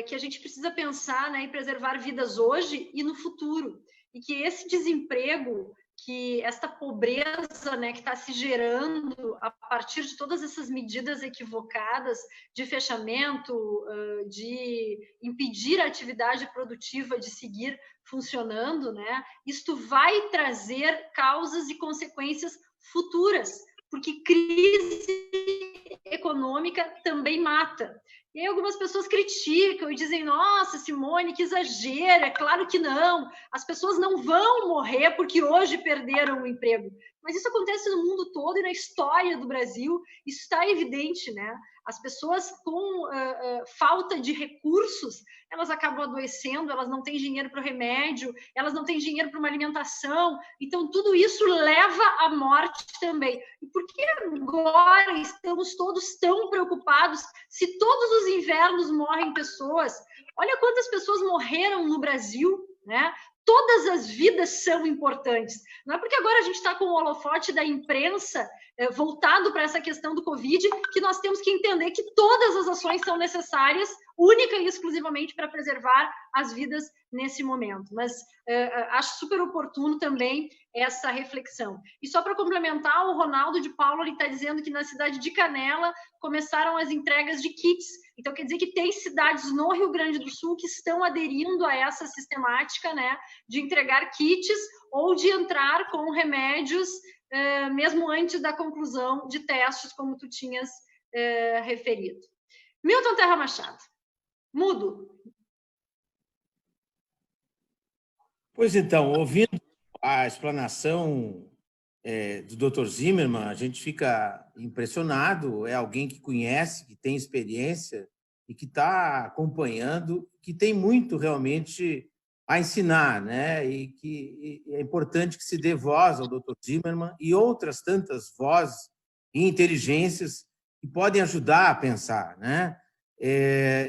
que a gente precisa pensar, né, em preservar vidas hoje e no futuro. E que esse desemprego, que esta pobreza, né, que está se gerando a partir de todas essas medidas equivocadas de fechamento, de impedir a atividade produtiva de seguir funcionando, né, isto vai trazer causas e consequências futuras, porque crise econômica também mata. E aí algumas pessoas criticam e dizem: nossa, Simone, que exagero, é claro que não, as pessoas não vão morrer porque hoje perderam o emprego. Mas isso acontece no mundo todo e na história do Brasil, isso está evidente, né? As pessoas com falta de recursos, elas acabam adoecendo, elas não têm dinheiro para o remédio, elas não têm dinheiro para uma alimentação, então tudo isso leva à morte também. E por que agora estamos todos tão preocupados se todos os invernos morrem pessoas? Olha quantas pessoas morreram no Brasil, né? Todas as vidas são importantes. Não é porque agora a gente está com o holofote da imprensa voltado para essa questão do Covid que nós temos que entender que todas as ações são necessárias, única e exclusivamente para preservar as vidas nesse momento. Mas acho super oportuno também essa reflexão. E só para complementar, o Ronaldo de Paula está dizendo que na cidade de Canela começaram as entregas de kits. Então, quer dizer que tem cidades no Rio Grande do Sul que estão aderindo a essa sistemática, né, de entregar kits ou de entrar com remédios mesmo antes da conclusão de testes, como tu tinhas referido. Milton Terra Machado, mudo. Pois então, ouvindo a explanação do Dr. Zimmermann, a gente fica impressionado. É alguém que conhece, que tem experiência e que está acompanhando, que tem muito realmente a ensinar, né? E que é importante que se dê voz ao Dr. Zimmermann e outras tantas vozes e inteligências que podem ajudar a pensar, né?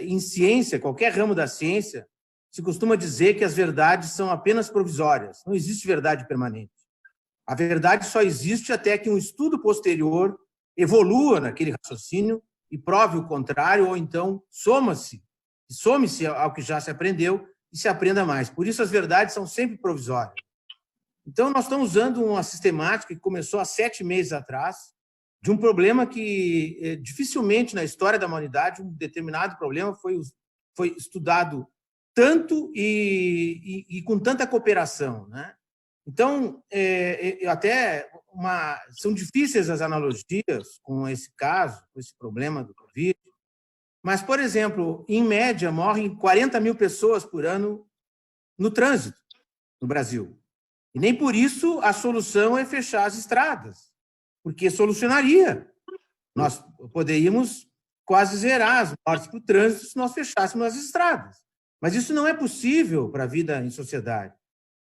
Em ciência, qualquer ramo da ciência, se costuma dizer que as verdades são apenas provisórias, não existe verdade permanente. A verdade só existe até que um estudo posterior evolua naquele raciocínio e prove o contrário, ou então some-se ao que já se aprendeu e se aprenda mais. Por isso, as verdades são sempre provisórias. Então, nós estamos usando uma sistemática que começou há 7 meses atrás, de um problema que dificilmente na história da humanidade um determinado problema foi estudado tanto e com tanta cooperação, né? Então, são difíceis as analogias com esse caso, com esse problema do Covid, mas, por exemplo, em média, morrem 40 mil pessoas por ano no trânsito no Brasil. E nem por isso a solução é fechar as estradas, porque solucionaria. Nós poderíamos quase zerar as mortes por trânsito se nós fechássemos as estradas. Mas isso não é possível para a vida em sociedade.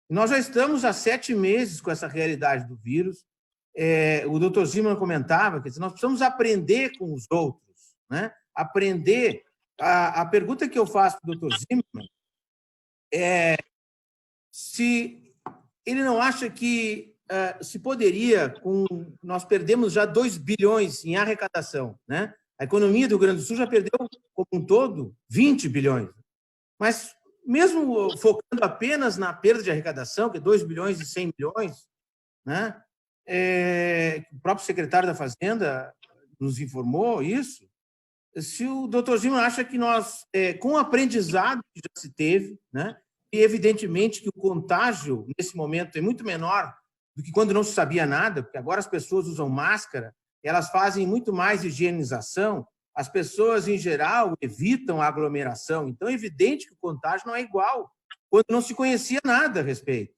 Nós já estamos há 7 meses com essa realidade do vírus. O doutor Zimmermann comentava, quer dizer, nós precisamos aprender com os outros, né? Aprender. A pergunta que eu faço para o doutor Zimmermann é se ele não acha que se poderia, nós perdemos já 2 bilhões em arrecadação, né? A economia do Rio Grande do Sul já perdeu, como um todo, 20 bilhões. Mas, mesmo focando apenas na perda de arrecadação, que é 2 bilhões e 100 milhões, né? O próprio secretário da Fazenda nos informou isso. Se o doutor Zimmermann acha que nós, com o aprendizado que já se teve, né? E, evidentemente, que o contágio, nesse momento, é muito menor do que quando não se sabia nada, porque agora as pessoas usam máscara, elas fazem muito mais higienização, as pessoas, em geral, evitam a aglomeração. Então, é evidente que o contágio não é igual quando não se conhecia nada a respeito.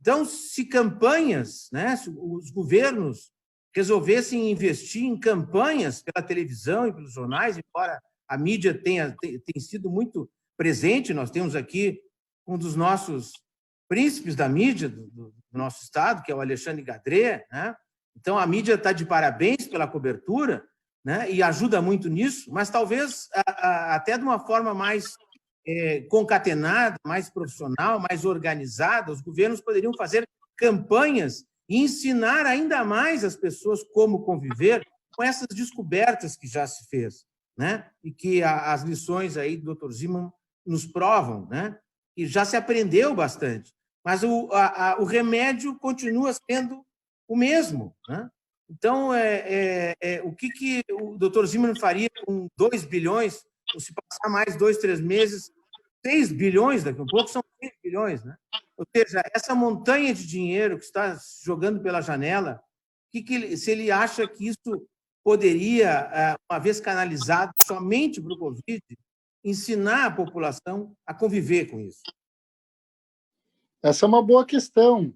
Então, se campanhas, né, se os governos resolvessem investir em campanhas pela televisão e pelos jornais, embora a mídia tenha sido muito presente, nós temos aqui um dos nossos príncipes da mídia do nosso estado, que é o Alexandre Gadret, né? Então, a mídia está de parabéns pela cobertura, né? E ajuda muito nisso, mas talvez até de uma forma mais concatenada, mais profissional, mais organizada, os governos poderiam fazer campanhas e ensinar ainda mais as pessoas como conviver com essas descobertas que já se fez, né? E que as lições aí do Dr. Zimmermann nos provam, né? E já se aprendeu bastante, mas o remédio continua sendo o mesmo, né? Então, o que o Dr. Zimmermann faria com 2 bilhões, ou se passar mais 2, 3 meses, 6 bilhões, daqui a um pouco são 6 bilhões, né? Ou seja, essa montanha de dinheiro que está jogando pela janela, se ele acha que isso poderia, uma vez canalizado somente para o Covid, ensinar a população a conviver com isso? Essa é uma boa questão.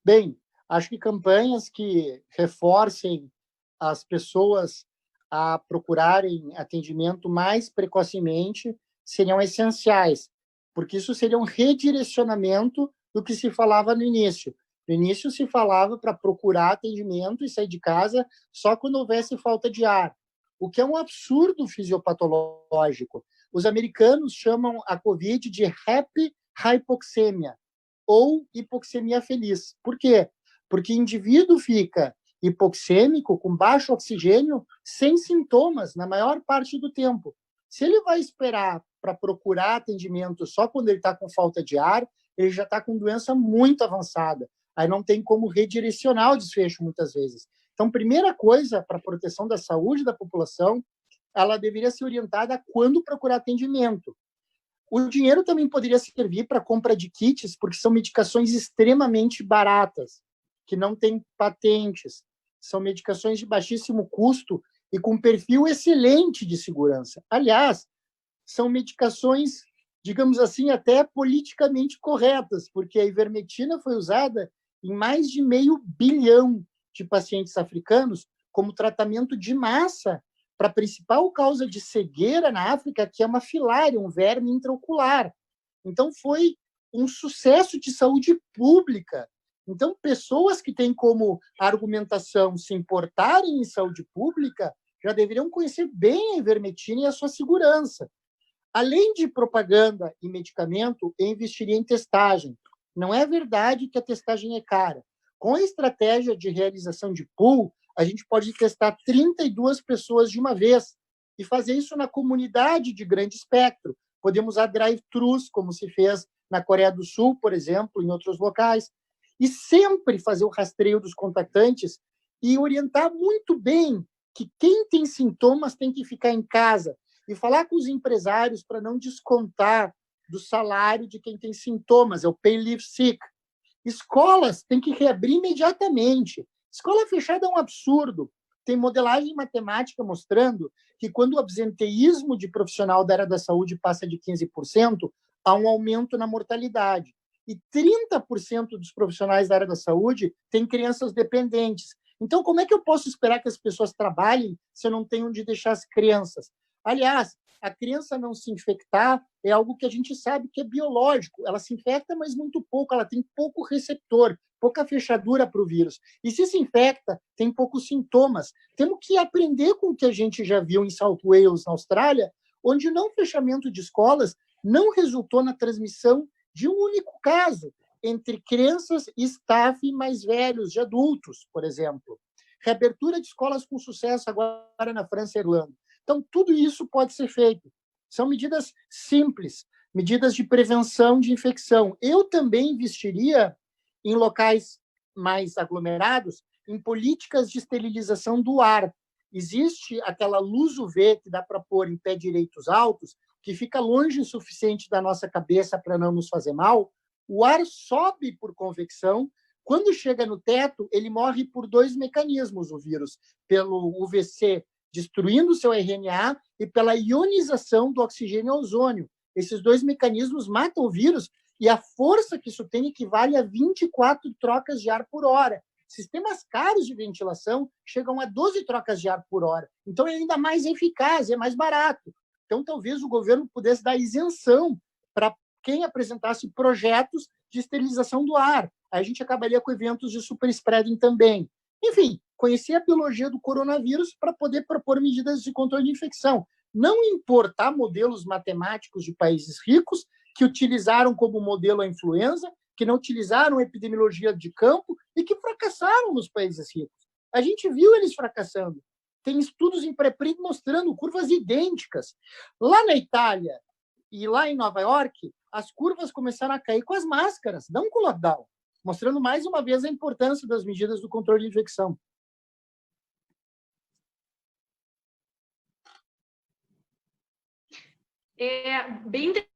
Bem, acho que campanhas que reforcem as pessoas a procurarem atendimento mais precocemente seriam essenciais, porque isso seria um redirecionamento do que se falava no início. No início se falava para procurar atendimento e sair de casa só quando houvesse falta de ar, o que é um absurdo fisiopatológico. Os americanos chamam a COVID de happy hypoxemia, ou hipoxemia feliz. Por quê? Porque o indivíduo fica hipoxêmico, com baixo oxigênio, sem sintomas, na maior parte do tempo. Se ele vai esperar para procurar atendimento só quando ele está com falta de ar, ele já está com doença muito avançada. Aí não tem como redirecionar o desfecho, muitas vezes. Então, primeira coisa para a proteção da saúde da população, ela deveria ser orientada a quando procurar atendimento. O dinheiro também poderia servir para a compra de kits, porque são medicações extremamente baratas, que não têm patentes. São medicações de baixíssimo custo e com perfil excelente de segurança. Aliás, são medicações, digamos assim, até politicamente corretas, porque a ivermectina foi usada em mais de 500 milhão de pacientes africanos como tratamento de massa para a principal causa de cegueira na África, que é uma filária, um verme intraocular. Então, foi um sucesso de saúde pública. Então, pessoas que têm como argumentação se importarem em saúde pública já deveriam conhecer bem a ivermectina e a sua segurança. Além de propaganda e medicamento, eu investiria em testagem. Não é verdade que a testagem é cara. Com a estratégia de realização de pool, a gente pode testar 32 pessoas de uma vez e fazer isso na comunidade de grande espectro. Podemos usar drive-thrus, como se fez na Coreia do Sul, por exemplo, em outros locais. E sempre fazer o rastreio dos contactantes e orientar muito bem que quem tem sintomas tem que ficar em casa e falar com os empresários para não descontar do salário de quem tem sintomas, é o pay leave sick. Escolas têm que reabrir imediatamente. Escola fechada é um absurdo. Tem modelagem matemática mostrando que quando o absenteísmo de profissional da área da saúde passa de 15%, há um aumento na mortalidade. E 30% dos profissionais da área da saúde têm crianças dependentes. Então, como é que eu posso esperar que as pessoas trabalhem se eu não tenho onde deixar as crianças? Aliás, a criança não se infectar é algo que a gente sabe que é biológico. Ela se infecta, mas muito pouco. Ela tem pouco receptor, pouca fechadura para o vírus. E se infecta, tem poucos sintomas. Temos que aprender com o que a gente já viu em South Wales, na Austrália, onde não fechamento de escolas não resultou na transmissão de um único caso entre crianças e staff mais velhos, de adultos, por exemplo. Reabertura de escolas com sucesso agora na França e Irlanda. Então, tudo isso pode ser feito. São medidas simples, medidas de prevenção de infecção. Eu também investiria em locais mais aglomerados, em políticas de esterilização do ar. Existe aquela luz UV que dá para pôr em pé direitos altos, que fica longe o suficiente da nossa cabeça para não nos fazer mal. O ar sobe por convecção. Quando chega no teto, ele morre por 2 mecanismos, o vírus. Pelo UVC destruindo o seu RNA e pela ionização do oxigênio e ozônio. Esses 2 mecanismos matam o vírus e a força que isso tem equivale a 24 trocas de ar por hora. Sistemas caros de ventilação chegam a 12 trocas de ar por hora. Então, é ainda mais eficaz, é mais barato. Então, talvez o governo pudesse dar isenção para quem apresentasse projetos de esterilização do ar. Aí a gente acabaria com eventos de superspreading também. Enfim, conhecer a biologia do coronavírus para poder propor medidas de controle de infecção. Não importar modelos matemáticos de países ricos que utilizaram como modelo a influenza, que não utilizaram a epidemiologia de campo e que fracassaram nos países ricos. A gente viu eles fracassando. Tem estudos em pré-print mostrando curvas idênticas. Lá na Itália e lá em Nova York, as curvas começaram a cair com as máscaras, não com o lockdown, mostrando mais uma vez a importância das medidas do controle de infecção. É bem interessante,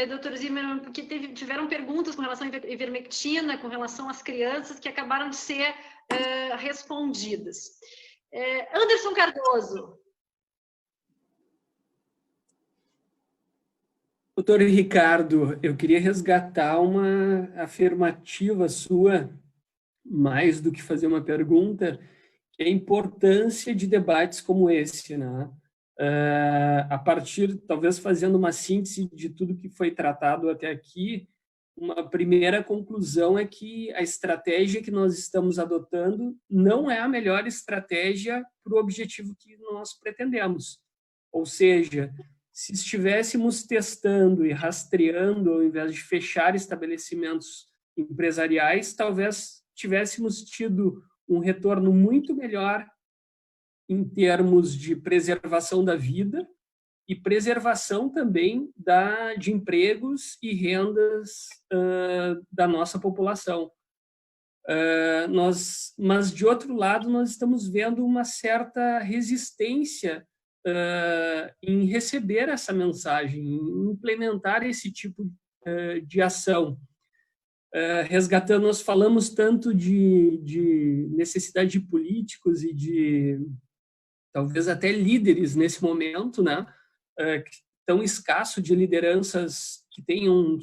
doutor Zimmermann, porque tiveram perguntas com relação à ivermectina, com relação às crianças, que acabaram de ser respondidas. Anderson Cardoso. Doutor Ricardo, eu queria resgatar uma afirmativa sua, mais do que fazer uma pergunta, que é a importância de debates como esse, né? A partir, talvez fazendo uma síntese de tudo que foi tratado até aqui, uma primeira conclusão é que a estratégia que nós estamos adotando não é a melhor estratégia para o objetivo que nós pretendemos. Ou seja, se estivéssemos testando e rastreando, ao invés de fechar estabelecimentos empresariais, talvez tivéssemos tido um retorno muito melhor em termos de preservação da vida e preservação também de empregos e rendas da nossa população. Mas, de outro lado, nós estamos vendo uma certa resistência em receber essa mensagem, em implementar esse tipo de ação. Resgatando, nós falamos tanto de necessidade de políticos e de, talvez até líderes nesse momento, né, tão escasso de lideranças que tenham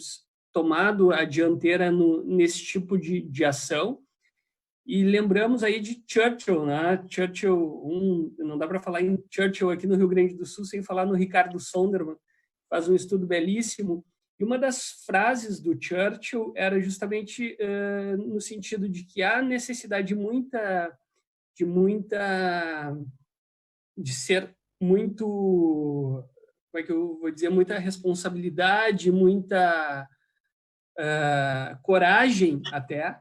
tomado a dianteira nesse tipo de ação. E lembramos aí de Churchill, né? Churchill, não dá para falar em Churchill aqui no Rio Grande do Sul sem falar no Ricardo Sondermann, faz um estudo belíssimo. E uma das frases do Churchill era justamente no sentido de que há necessidade de ser muito, como é que eu vou dizer, muita responsabilidade, muita coragem até,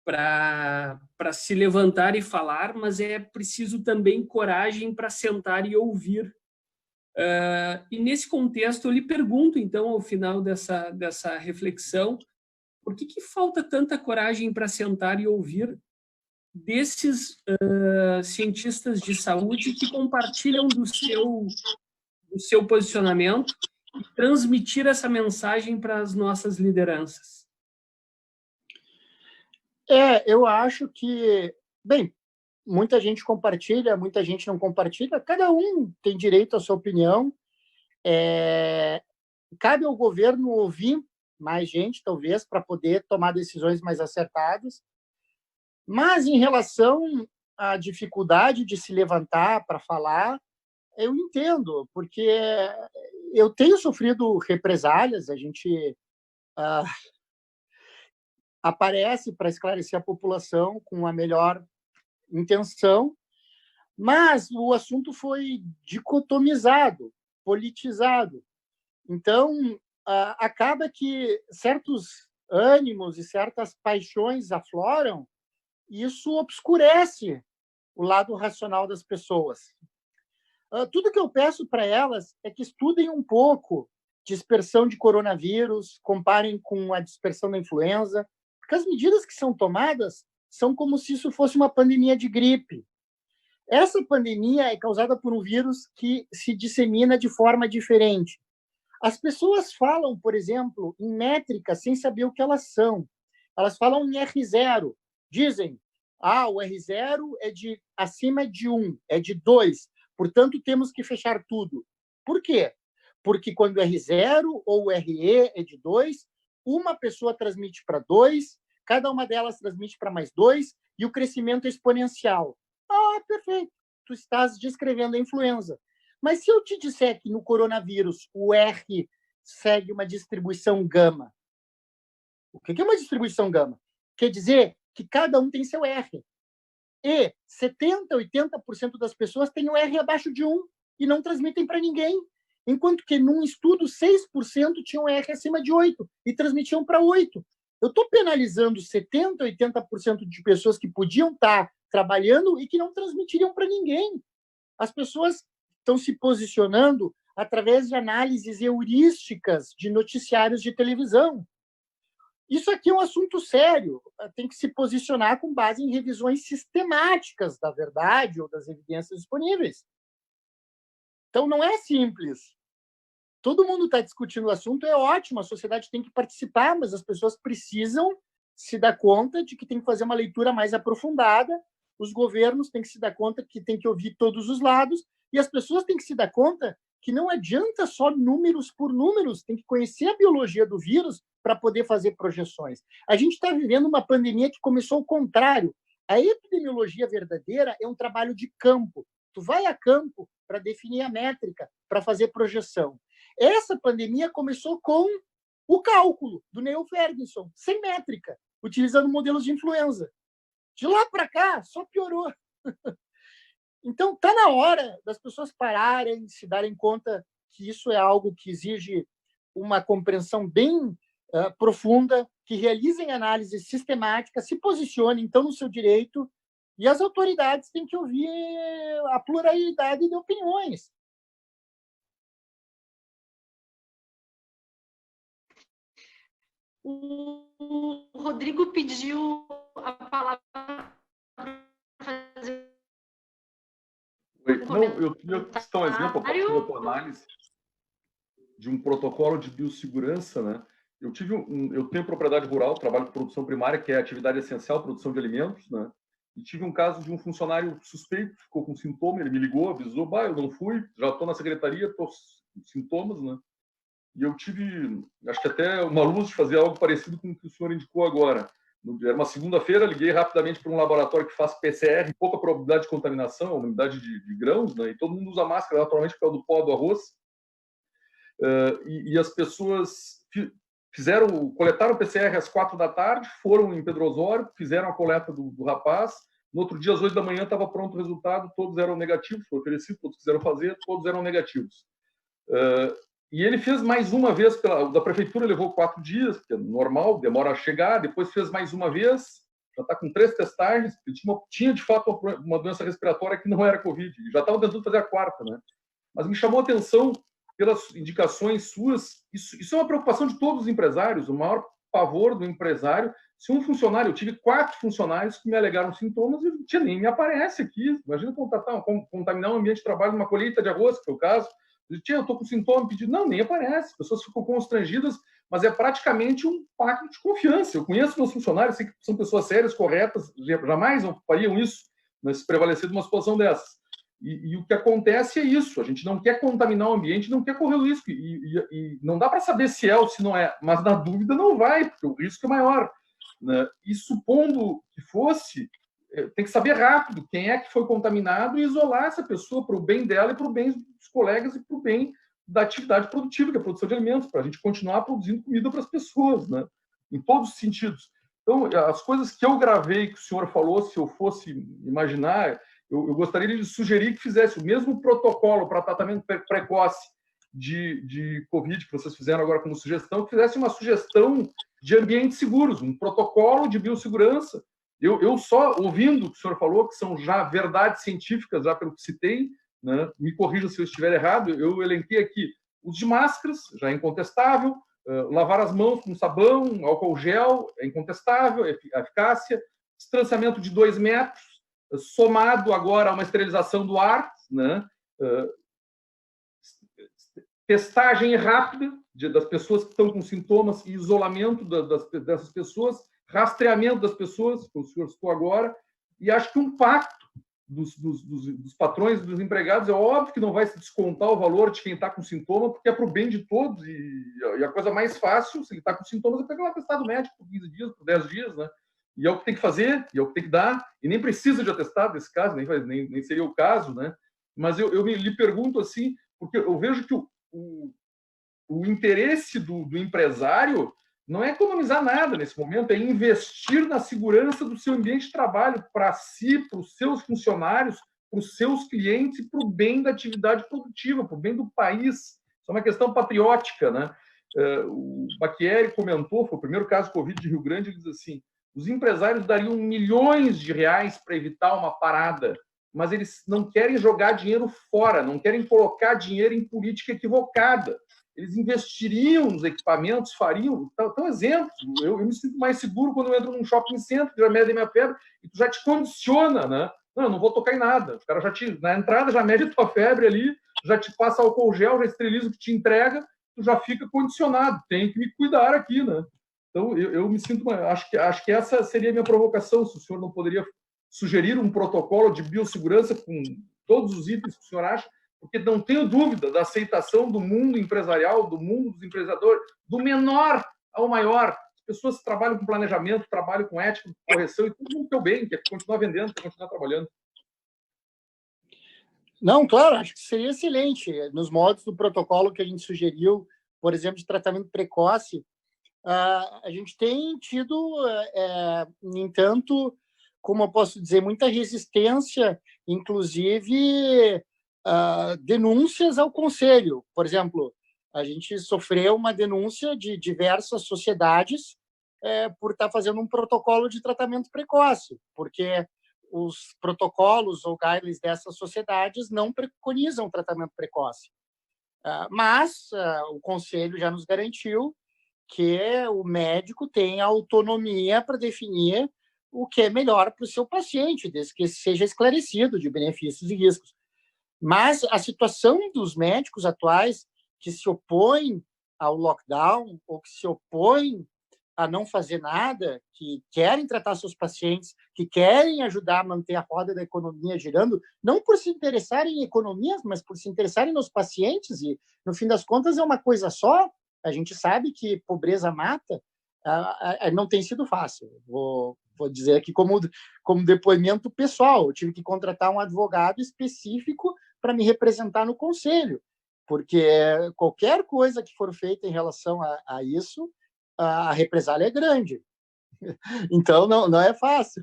para se levantar e falar, mas é preciso também coragem para sentar e ouvir. E nesse contexto, eu lhe pergunto, então, ao final dessa reflexão, por que falta tanta coragem para sentar e ouvir desses cientistas de saúde que compartilham do seu posicionamento transmitir essa mensagem para as nossas lideranças? Eu acho que, bem, muita gente compartilha, muita gente não compartilha, cada um tem direito à sua opinião. Cabe ao governo ouvir mais gente, talvez, para poder tomar decisões mais acertadas. Mas, em relação à dificuldade de se levantar para falar, eu entendo, porque eu tenho sofrido represálias, a gente aparece para esclarecer a população com a melhor intenção, mas o assunto foi dicotomizado, politizado. Então, acaba que certos ânimos e certas paixões afloram, e isso obscurece o lado racional das pessoas. Tudo que eu peço para elas é que estudem um pouco dispersão de coronavírus, comparem com a dispersão da influenza, porque as medidas que são tomadas são como se isso fosse uma pandemia de gripe. Essa pandemia é causada por um vírus que se dissemina de forma diferente. As pessoas falam, por exemplo, em métricas sem saber o que elas são. Elas falam em R0. Dizem, o R0 é acima de 1, é de 2. Portanto, temos que fechar tudo. Por quê? Porque quando o R0 ou o RE é de 2, uma pessoa transmite para 2, cada uma delas transmite para mais 2, e o crescimento é exponencial. Perfeito. Tu estás descrevendo a influenza. Mas se eu te disser que no coronavírus o R segue uma distribuição gama, o que é uma distribuição gama? Quer dizer que cada um tem seu R. E 70%, 80% das pessoas têm o R abaixo de 1 e não transmitem para ninguém. Enquanto que, num estudo, 6% tinham R acima de 8 e transmitiam para 8. Eu estou penalizando 70%, 80% de pessoas que podiam estar trabalhando e que não transmitiriam para ninguém. As pessoas estão se posicionando através de análises heurísticas de noticiários de televisão. Isso aqui é um assunto sério, tem que se posicionar com base em revisões sistemáticas da verdade ou das evidências disponíveis. Então, não é simples. Todo mundo está discutindo o assunto, é ótimo, a sociedade tem que participar, mas as pessoas precisam se dar conta de que tem que fazer uma leitura mais aprofundada, os governos têm que se dar conta que tem que ouvir todos os lados, e as pessoas têm que se dar conta que não adianta só números por números, tem que conhecer a biologia do vírus para poder fazer projeções. A gente está vivendo uma pandemia que começou ao contrário. A epidemiologia verdadeira é um trabalho de campo. Tu vai a campo para definir a métrica, para fazer projeção. Essa pandemia começou com o cálculo do Neil Ferguson, sem métrica, utilizando modelos de influenza. De lá para cá, só piorou. Então, está na hora das pessoas pararem, se darem conta que isso é algo que exige uma compreensão bem profunda, que realizem análise sistemática, se posicionem, então, no seu direito, e as autoridades têm que ouvir a pluralidade de opiniões. O Rodrigo pediu a palavra para fazer. Não, eu queria citar um exemplo, a partir da tua análise, de um protocolo de biossegurança, né? Eu tenho propriedade rural, trabalho com produção primária, que é a atividade essencial, produção de alimentos, né? E tive um caso de um funcionário suspeito, ficou com sintoma, ele me ligou, avisou, eu não fui, já estou na secretaria, estou com sintomas, né? E eu tive, acho que até uma luz de fazer algo parecido com o que o senhor indicou agora. Era uma segunda-feira, liguei rapidamente para um laboratório que faz PCR, pouca probabilidade de contaminação, uma unidade de grãos, né? E todo mundo usa máscara, naturalmente, por causa do pó do arroz. E as pessoas coletaram o PCR às 4 da tarde, foram em Pedro Osório, fizeram a coleta do rapaz. No outro dia, às 8 da manhã, estava pronto o resultado, todos eram negativos, foi oferecido, todos quiseram fazer, todos eram negativos. E ele fez mais uma vez, da prefeitura levou 4 dias, que é normal, demora a chegar, depois fez mais uma vez, já está com 3 testagens, tinha de fato uma doença respiratória que não era Covid, já estava tentando fazer a 4ª, né? Mas me chamou a atenção pelas indicações suas, isso é uma preocupação de todos os empresários, o maior pavor do empresário. Se um funcionário, eu tive 4 funcionários que me alegaram sintomas e nem me aparece aqui. Imagina contaminar um ambiente de trabalho numa colheita de arroz, que foi o caso, Eu estou com sintoma, pedido. Não, nem aparece. As pessoas ficam constrangidas, mas é praticamente um pacto de confiança. Eu conheço meus funcionários, sei que são pessoas sérias, corretas, jamais fariam isso, né, se prevalecer de uma situação dessas. E o que acontece é isso, a gente não quer contaminar o ambiente, não quer correr o risco, e não dá para saber se é ou se não é, mas na dúvida não vai, porque o risco é maior, né? E supondo que fosse, tem que saber rápido quem é que foi contaminado e isolar essa pessoa para o bem dela e para o bem dos colegas e para o bem da atividade produtiva, que é a produção de alimentos, para a gente continuar produzindo comida para as pessoas, né? Em todos os sentidos. Então, as coisas que eu gravei, que o senhor falou, se eu fosse imaginar, eu gostaria de sugerir que fizesse o mesmo protocolo para tratamento precoce de Covid, que vocês fizeram agora como sugestão, que fizesse uma sugestão de ambientes seguros, um protocolo de biossegurança. Eu só, ouvindo o que o senhor falou, que são já verdades científicas, já pelo que citei, né? Me corrija se eu estiver errado, eu elenquei aqui uso de máscaras, já é incontestável, lavar as mãos com sabão, álcool gel, é incontestável, a eficácia, distanciamento de 2 metros, somado agora a uma esterilização do ar, né? Testagem rápida das pessoas que estão com sintomas e isolamento dessas pessoas, rastreamento das pessoas, como o senhor citou agora, e acho que um pacto dos patrões e dos empregados, é óbvio que não vai se descontar o valor de quem está com sintoma, porque é para o bem de todos, e a coisa mais fácil, se ele está com sintomas, é pegar um atestado médico por 15 dias, por 10 dias, né? E é o que tem que fazer, e é o que tem que dar, e nem precisa de atestado nesse caso, nem seria o caso, né? Mas eu lhe pergunto assim, porque eu vejo que o interesse do empresário não é economizar nada nesse momento, é investir na segurança do seu ambiente de trabalho para si, para os seus funcionários, para os seus clientes e para o bem da atividade produtiva, para o bem do país. Isso é uma questão patriótica, né? O Bacchieri comentou, foi o primeiro caso de Covid de Rio Grande, ele diz assim, os empresários dariam milhões de reais para evitar uma parada, mas eles não querem jogar dinheiro fora, não querem colocar dinheiro em política equivocada. Eles investiriam nos equipamentos, fariam. Então, exemplo, eu me sinto mais seguro quando eu entro num shopping center, que já mede a minha febre, e tu já te condiciona, né? Não, eu não vou tocar em nada. O cara na entrada já mede a tua febre ali, já te passa álcool gel, já esteriliza o que te entrega, tu já fica condicionado. Tem que me cuidar aqui, né? Então, eu me sinto... Acho que essa seria a minha provocação, se o senhor não poderia sugerir um protocolo de biossegurança com todos os itens que o senhor acha, porque não tenho dúvida da aceitação do mundo empresarial, do mundo dos empreendedores, do menor ao maior. As pessoas que trabalham com planejamento, trabalham com ética, com correção, e todo mundo quer o bem, quer continuar vendendo, quer continuar trabalhando. Não, claro, acho que seria excelente. Nos moldes do protocolo que a gente sugeriu, por exemplo, de tratamento precoce, a gente tem tido, no entanto, como eu posso dizer, muita resistência, inclusive denúncias ao Conselho. Por exemplo, a gente sofreu uma denúncia de diversas sociedades por estar fazendo um protocolo de tratamento precoce, porque os protocolos ou guidelines dessas sociedades não preconizam tratamento precoce. Mas o Conselho já nos garantiu que o médico tem autonomia para definir o que é melhor para o seu paciente, desde que seja esclarecido de benefícios e riscos. Mas a situação dos médicos atuais que se opõem ao lockdown ou que se opõem a não fazer nada, que querem tratar seus pacientes, que querem ajudar a manter a roda da economia girando, não por se interessarem em economias, mas por se interessarem nos pacientes, e no fim das contas é uma coisa só. A gente sabe que pobreza mata, não tem sido fácil. Vou dizer aqui como depoimento pessoal, eu tive que contratar um advogado específico para me representar no conselho, porque qualquer coisa que for feita em relação a isso, a represália é grande. Então, não é fácil,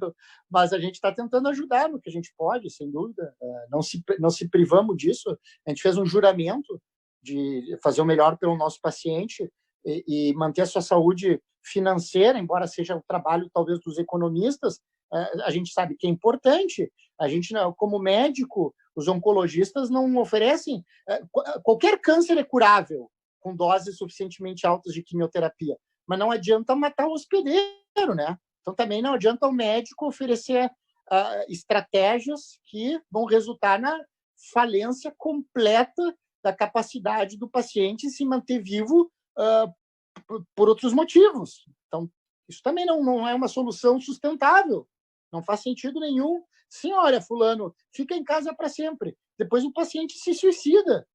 mas a gente está tentando ajudar no que a gente pode, sem dúvida. Não se privamos disso. A gente fez um juramento de fazer o melhor pelo nosso paciente e manter a sua saúde financeira, embora seja o trabalho, talvez, dos economistas. A gente sabe que é importante. A gente, como médico, os oncologistas não oferecem... Qualquer câncer é curável com doses suficientemente altas de quimioterapia, mas não adianta matar o hospedeiro, né? Então, também não adianta o médico oferecer estratégias que vão resultar na falência completa da capacidade do paciente se manter vivo por outros motivos. Então, isso também não é uma solução sustentável. Não faz sentido nenhum. Sim, olha, fulano, fica em casa para sempre. Depois o paciente se suicida.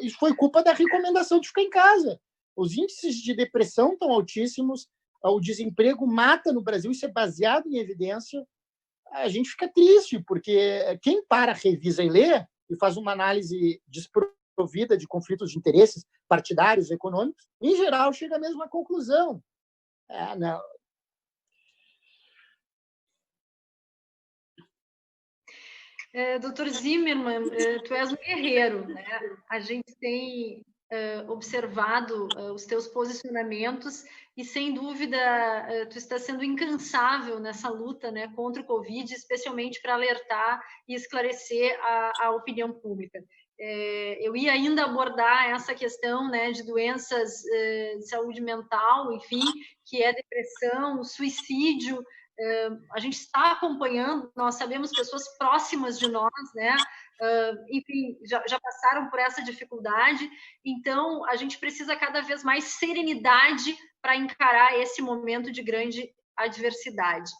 Isso foi culpa da recomendação de ficar em casa. Os índices de depressão estão altíssimos, o desemprego mata no Brasil, isso é baseado em evidência. A gente fica triste, porque quem para, revisa e lê, e faz uma análise desprovida de conflitos de interesses partidários, econômicos, em geral chega à mesma conclusão. Não. Dr. Zimmermann, tu és um guerreiro, né? A gente tem observado os teus posicionamentos e, sem dúvida, tu está sendo incansável nessa luta, né, contra o Covid, especialmente para alertar e esclarecer a opinião pública. Eu ia ainda abordar essa questão, né, de doenças de saúde mental, enfim, que é depressão, suicídio. A gente está acompanhando, nós sabemos pessoas próximas de nós, né? Enfim, já passaram por essa dificuldade, então a gente precisa cada vez mais serenidade para encarar esse momento de grande adversidade.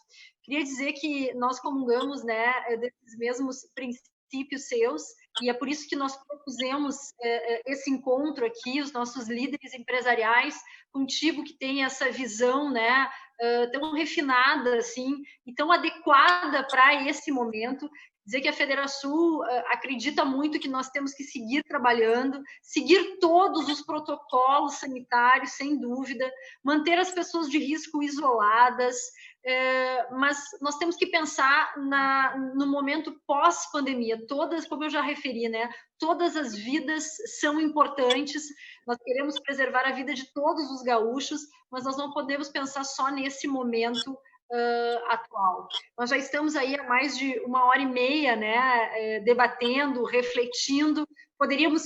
Queria dizer que nós comungamos, né, desses mesmos princípios seus, e é por isso que nós propusemos esse encontro aqui, os nossos líderes empresariais, contigo que tem essa visão, né, tão refinada assim, e tão adequada para esse momento. Dizer que a Federação acredita muito que nós temos que seguir trabalhando, seguir todos os protocolos sanitários, sem dúvida, manter as pessoas de risco isoladas, mas nós temos que pensar no momento pós-pandemia. Todas, como eu já referi, né, todas as vidas são importantes, nós queremos preservar a vida de todos os gaúchos, mas nós não podemos pensar só nesse momento atual. Nós já estamos aí há mais de 1h30, né, debatendo, refletindo, poderíamos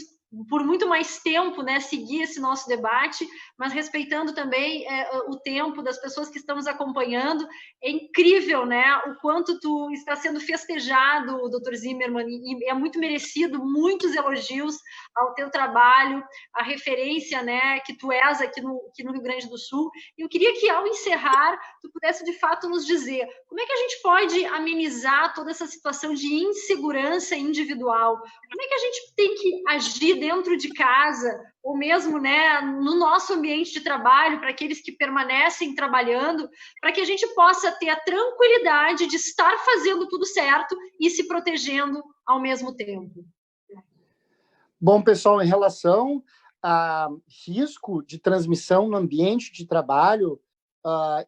por muito mais tempo, né, seguir esse nosso debate, mas respeitando também o tempo das pessoas que estamos acompanhando. É incrível, né, o quanto tu está sendo festejado, Dr. Zimmermann, e é muito merecido, muitos elogios ao teu trabalho, a referência, né, que tu és aqui no Rio Grande do Sul. E eu queria que, ao encerrar, tu pudesse, de fato, nos dizer como é que a gente pode amenizar toda essa situação de insegurança individual, como é que a gente tem que agir dentro de casa, ou mesmo, né, no nosso ambiente de trabalho, para aqueles que permanecem trabalhando, para que a gente possa ter a tranquilidade de estar fazendo tudo certo e se protegendo ao mesmo tempo. Bom, pessoal, em relação a risco de transmissão no ambiente de trabalho,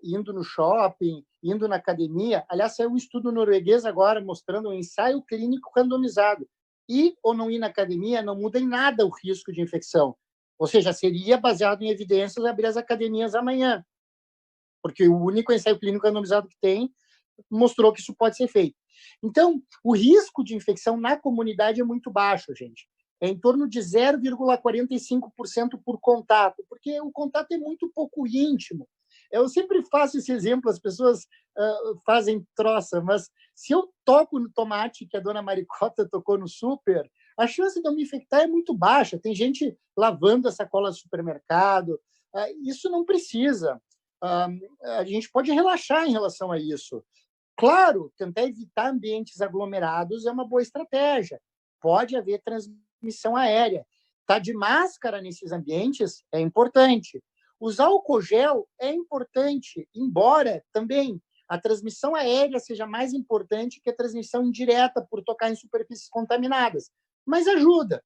indo no shopping, indo na academia, aliás, saiu um estudo norueguês agora mostrando um ensaio clínico randomizado. Ir ou não ir na academia não muda em nada o risco de infecção. Ou seja, seria baseado em evidências abrir as academias amanhã, porque o único ensaio clínico randomizado que tem mostrou que isso pode ser feito. Então, o risco de infecção na comunidade é muito baixo, gente. É em torno de 0,45% por contato, porque o contato é muito pouco íntimo. Eu sempre faço esse exemplo, as pessoas fazem troça, mas se eu toco no tomate que a dona Maricota tocou no super, a chance de eu me infectar é muito baixa. Tem gente lavando a sacola do supermercado. Isso não precisa. A gente pode relaxar em relação a isso. Claro, tentar evitar ambientes aglomerados é uma boa estratégia. Pode haver transmissão aérea. Estar de máscara nesses ambientes é importante. Usar álcool gel é importante, embora também a transmissão aérea seja mais importante que a transmissão indireta por tocar em superfícies contaminadas, mas ajuda.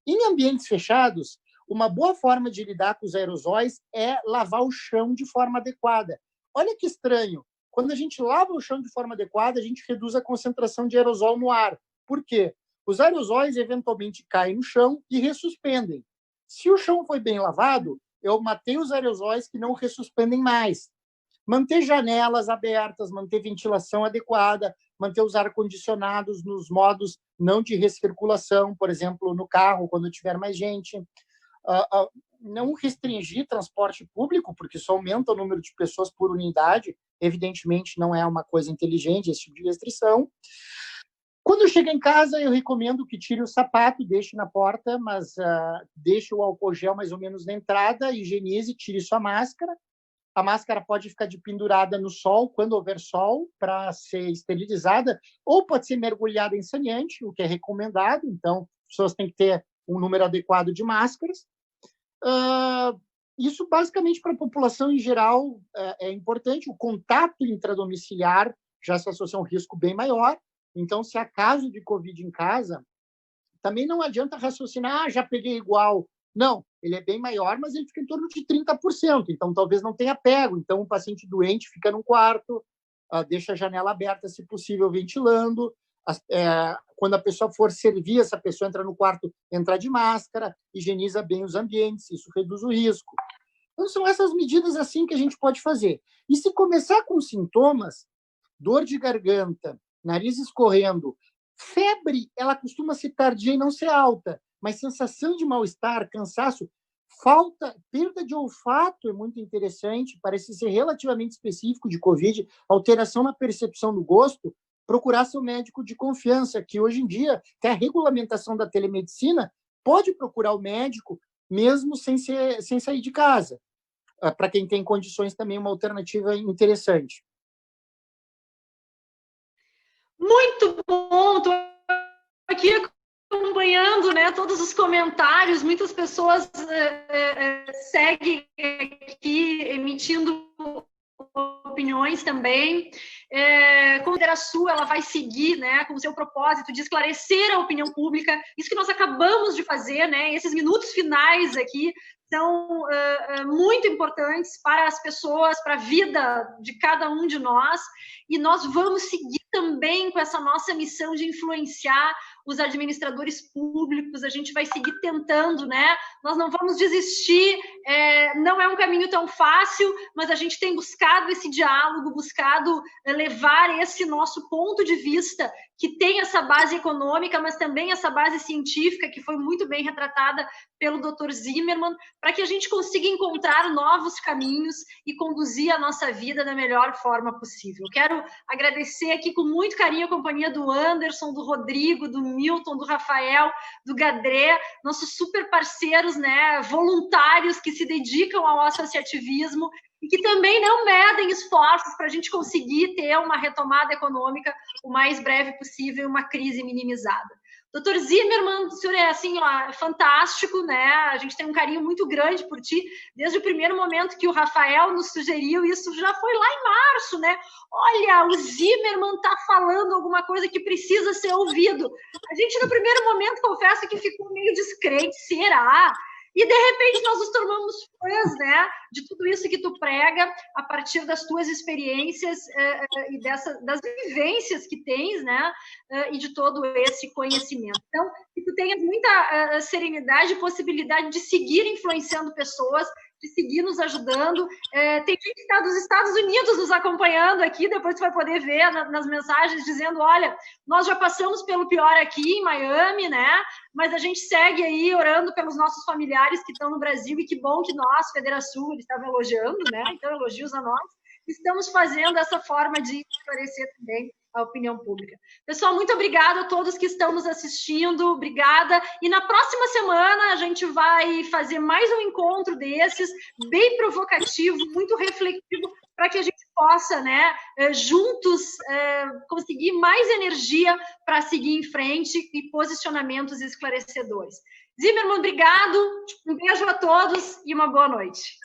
Em ambientes fechados, uma boa forma de lidar com os aerosóis é lavar o chão de forma adequada. Olha que estranho, quando a gente lava o chão de forma adequada, a gente reduz a concentração de aerosol no ar. Por quê? Os aerosóis eventualmente caem no chão e ressuspendem. Se o chão foi bem lavado, eu matei os aerosóis que não ressuspendem mais. Manter janelas abertas, manter ventilação adequada, manter os ar-condicionados nos modos não de recirculação, por exemplo, no carro, quando tiver mais gente. Não restringir transporte público, porque isso aumenta o número de pessoas por unidade. Evidentemente, não é uma coisa inteligente esse tipo de restrição. Quando chega em casa, eu recomendo que tire o sapato, deixe na porta, mas deixe o álcool gel mais ou menos na entrada, higienize, tire sua máscara. A máscara pode ficar pendurada no sol, quando houver sol, para ser esterilizada, ou pode ser mergulhada em saneante, o que é recomendado. Então, as pessoas têm que ter um número adequado de máscaras. Isso, basicamente, para a população em geral, é importante. O contato intradomiciliar já se associa a um risco bem maior. Então, se há caso de Covid em casa, também não adianta raciocinar, já peguei igual. Não, ele é bem maior, mas ele fica em torno de 30%. Então, talvez não tenha pego. Então, o paciente doente fica num quarto, deixa a janela aberta, se possível, ventilando. Quando a pessoa for servir, essa pessoa entra no quarto, entra de máscara, higieniza bem os ambientes, isso reduz o risco. Então, são essas medidas assim que a gente pode fazer. E se começar com sintomas, dor de garganta, nariz escorrendo, febre, ela costuma ser tardia e não ser alta, mas sensação de mal-estar, cansaço, falta, perda de olfato é muito interessante, parece ser relativamente específico de Covid, alteração na percepção do gosto, procurar seu médico de confiança, que hoje em dia, tem a regulamentação da telemedicina, pode procurar o médico mesmo sem sair de casa. Para quem tem condições, também uma alternativa interessante. Muito bom, estou aqui acompanhando, né, todos os comentários, muitas pessoas seguem aqui emitindo opiniões também. Como a Federação, ela vai seguir, né, com o seu propósito de esclarecer a opinião pública, isso que nós acabamos de fazer, né, esses minutos finais aqui são muito importantes para as pessoas, para a vida de cada um de nós, e nós vamos seguir também com essa nossa missão de influenciar os administradores públicos, a gente vai seguir tentando, né? Nós não vamos desistir, não é um caminho tão fácil, mas a gente tem buscado esse diálogo, buscado levar esse nosso ponto de vista, que tem essa base econômica, mas também essa base científica, que foi muito bem retratada pelo Dr. Zimmermann, para que a gente consiga encontrar novos caminhos e conduzir a nossa vida da melhor forma possível. Quero agradecer aqui com muito carinho a companhia do Anderson, do Rodrigo, do Milton, do Rafael, do Gadré, nossos super parceiros, né, voluntários que se dedicam ao associativismo e que também não medem esforços para a gente conseguir ter uma retomada econômica o mais breve possível e uma crise minimizada. Doutor Zimmermann, o senhor é assim, ó, fantástico, né? A gente tem um carinho muito grande por ti, desde o primeiro momento que o Rafael nos sugeriu, isso já foi lá em março, né? Olha, o Zimmermann está falando alguma coisa que precisa ser ouvido. A gente, no primeiro momento, confesso que ficou meio descrente, será? E, de repente, nós nos tornamos fãs, né, de tudo isso que tu prega a partir das tuas experiências e das vivências que tens, né, e de todo esse conhecimento. Então, que tu tenhas muita serenidade e possibilidade de seguir influenciando pessoas, de seguir nos ajudando. Tem gente que está dos Estados Unidos nos acompanhando aqui, depois tu vai poder ver nas mensagens, dizendo, olha, nós já passamos pelo pior aqui em Miami, né? Mas a gente segue aí orando pelos nossos familiares que estão no Brasil, e que bom que nós, Federação, eles estavam elogiando, né? Então, elogios a nós. Estamos fazendo essa forma de esclarecer também a opinião pública. Pessoal, muito obrigada a todos que estão nos assistindo, obrigada. E na próxima semana a gente vai fazer mais um encontro desses, bem provocativo, muito reflexivo, para que a gente possa, né, juntos, conseguir mais energia para seguir em frente e posicionamentos esclarecedores. Zimmermann, obrigado, um beijo a todos e uma boa noite.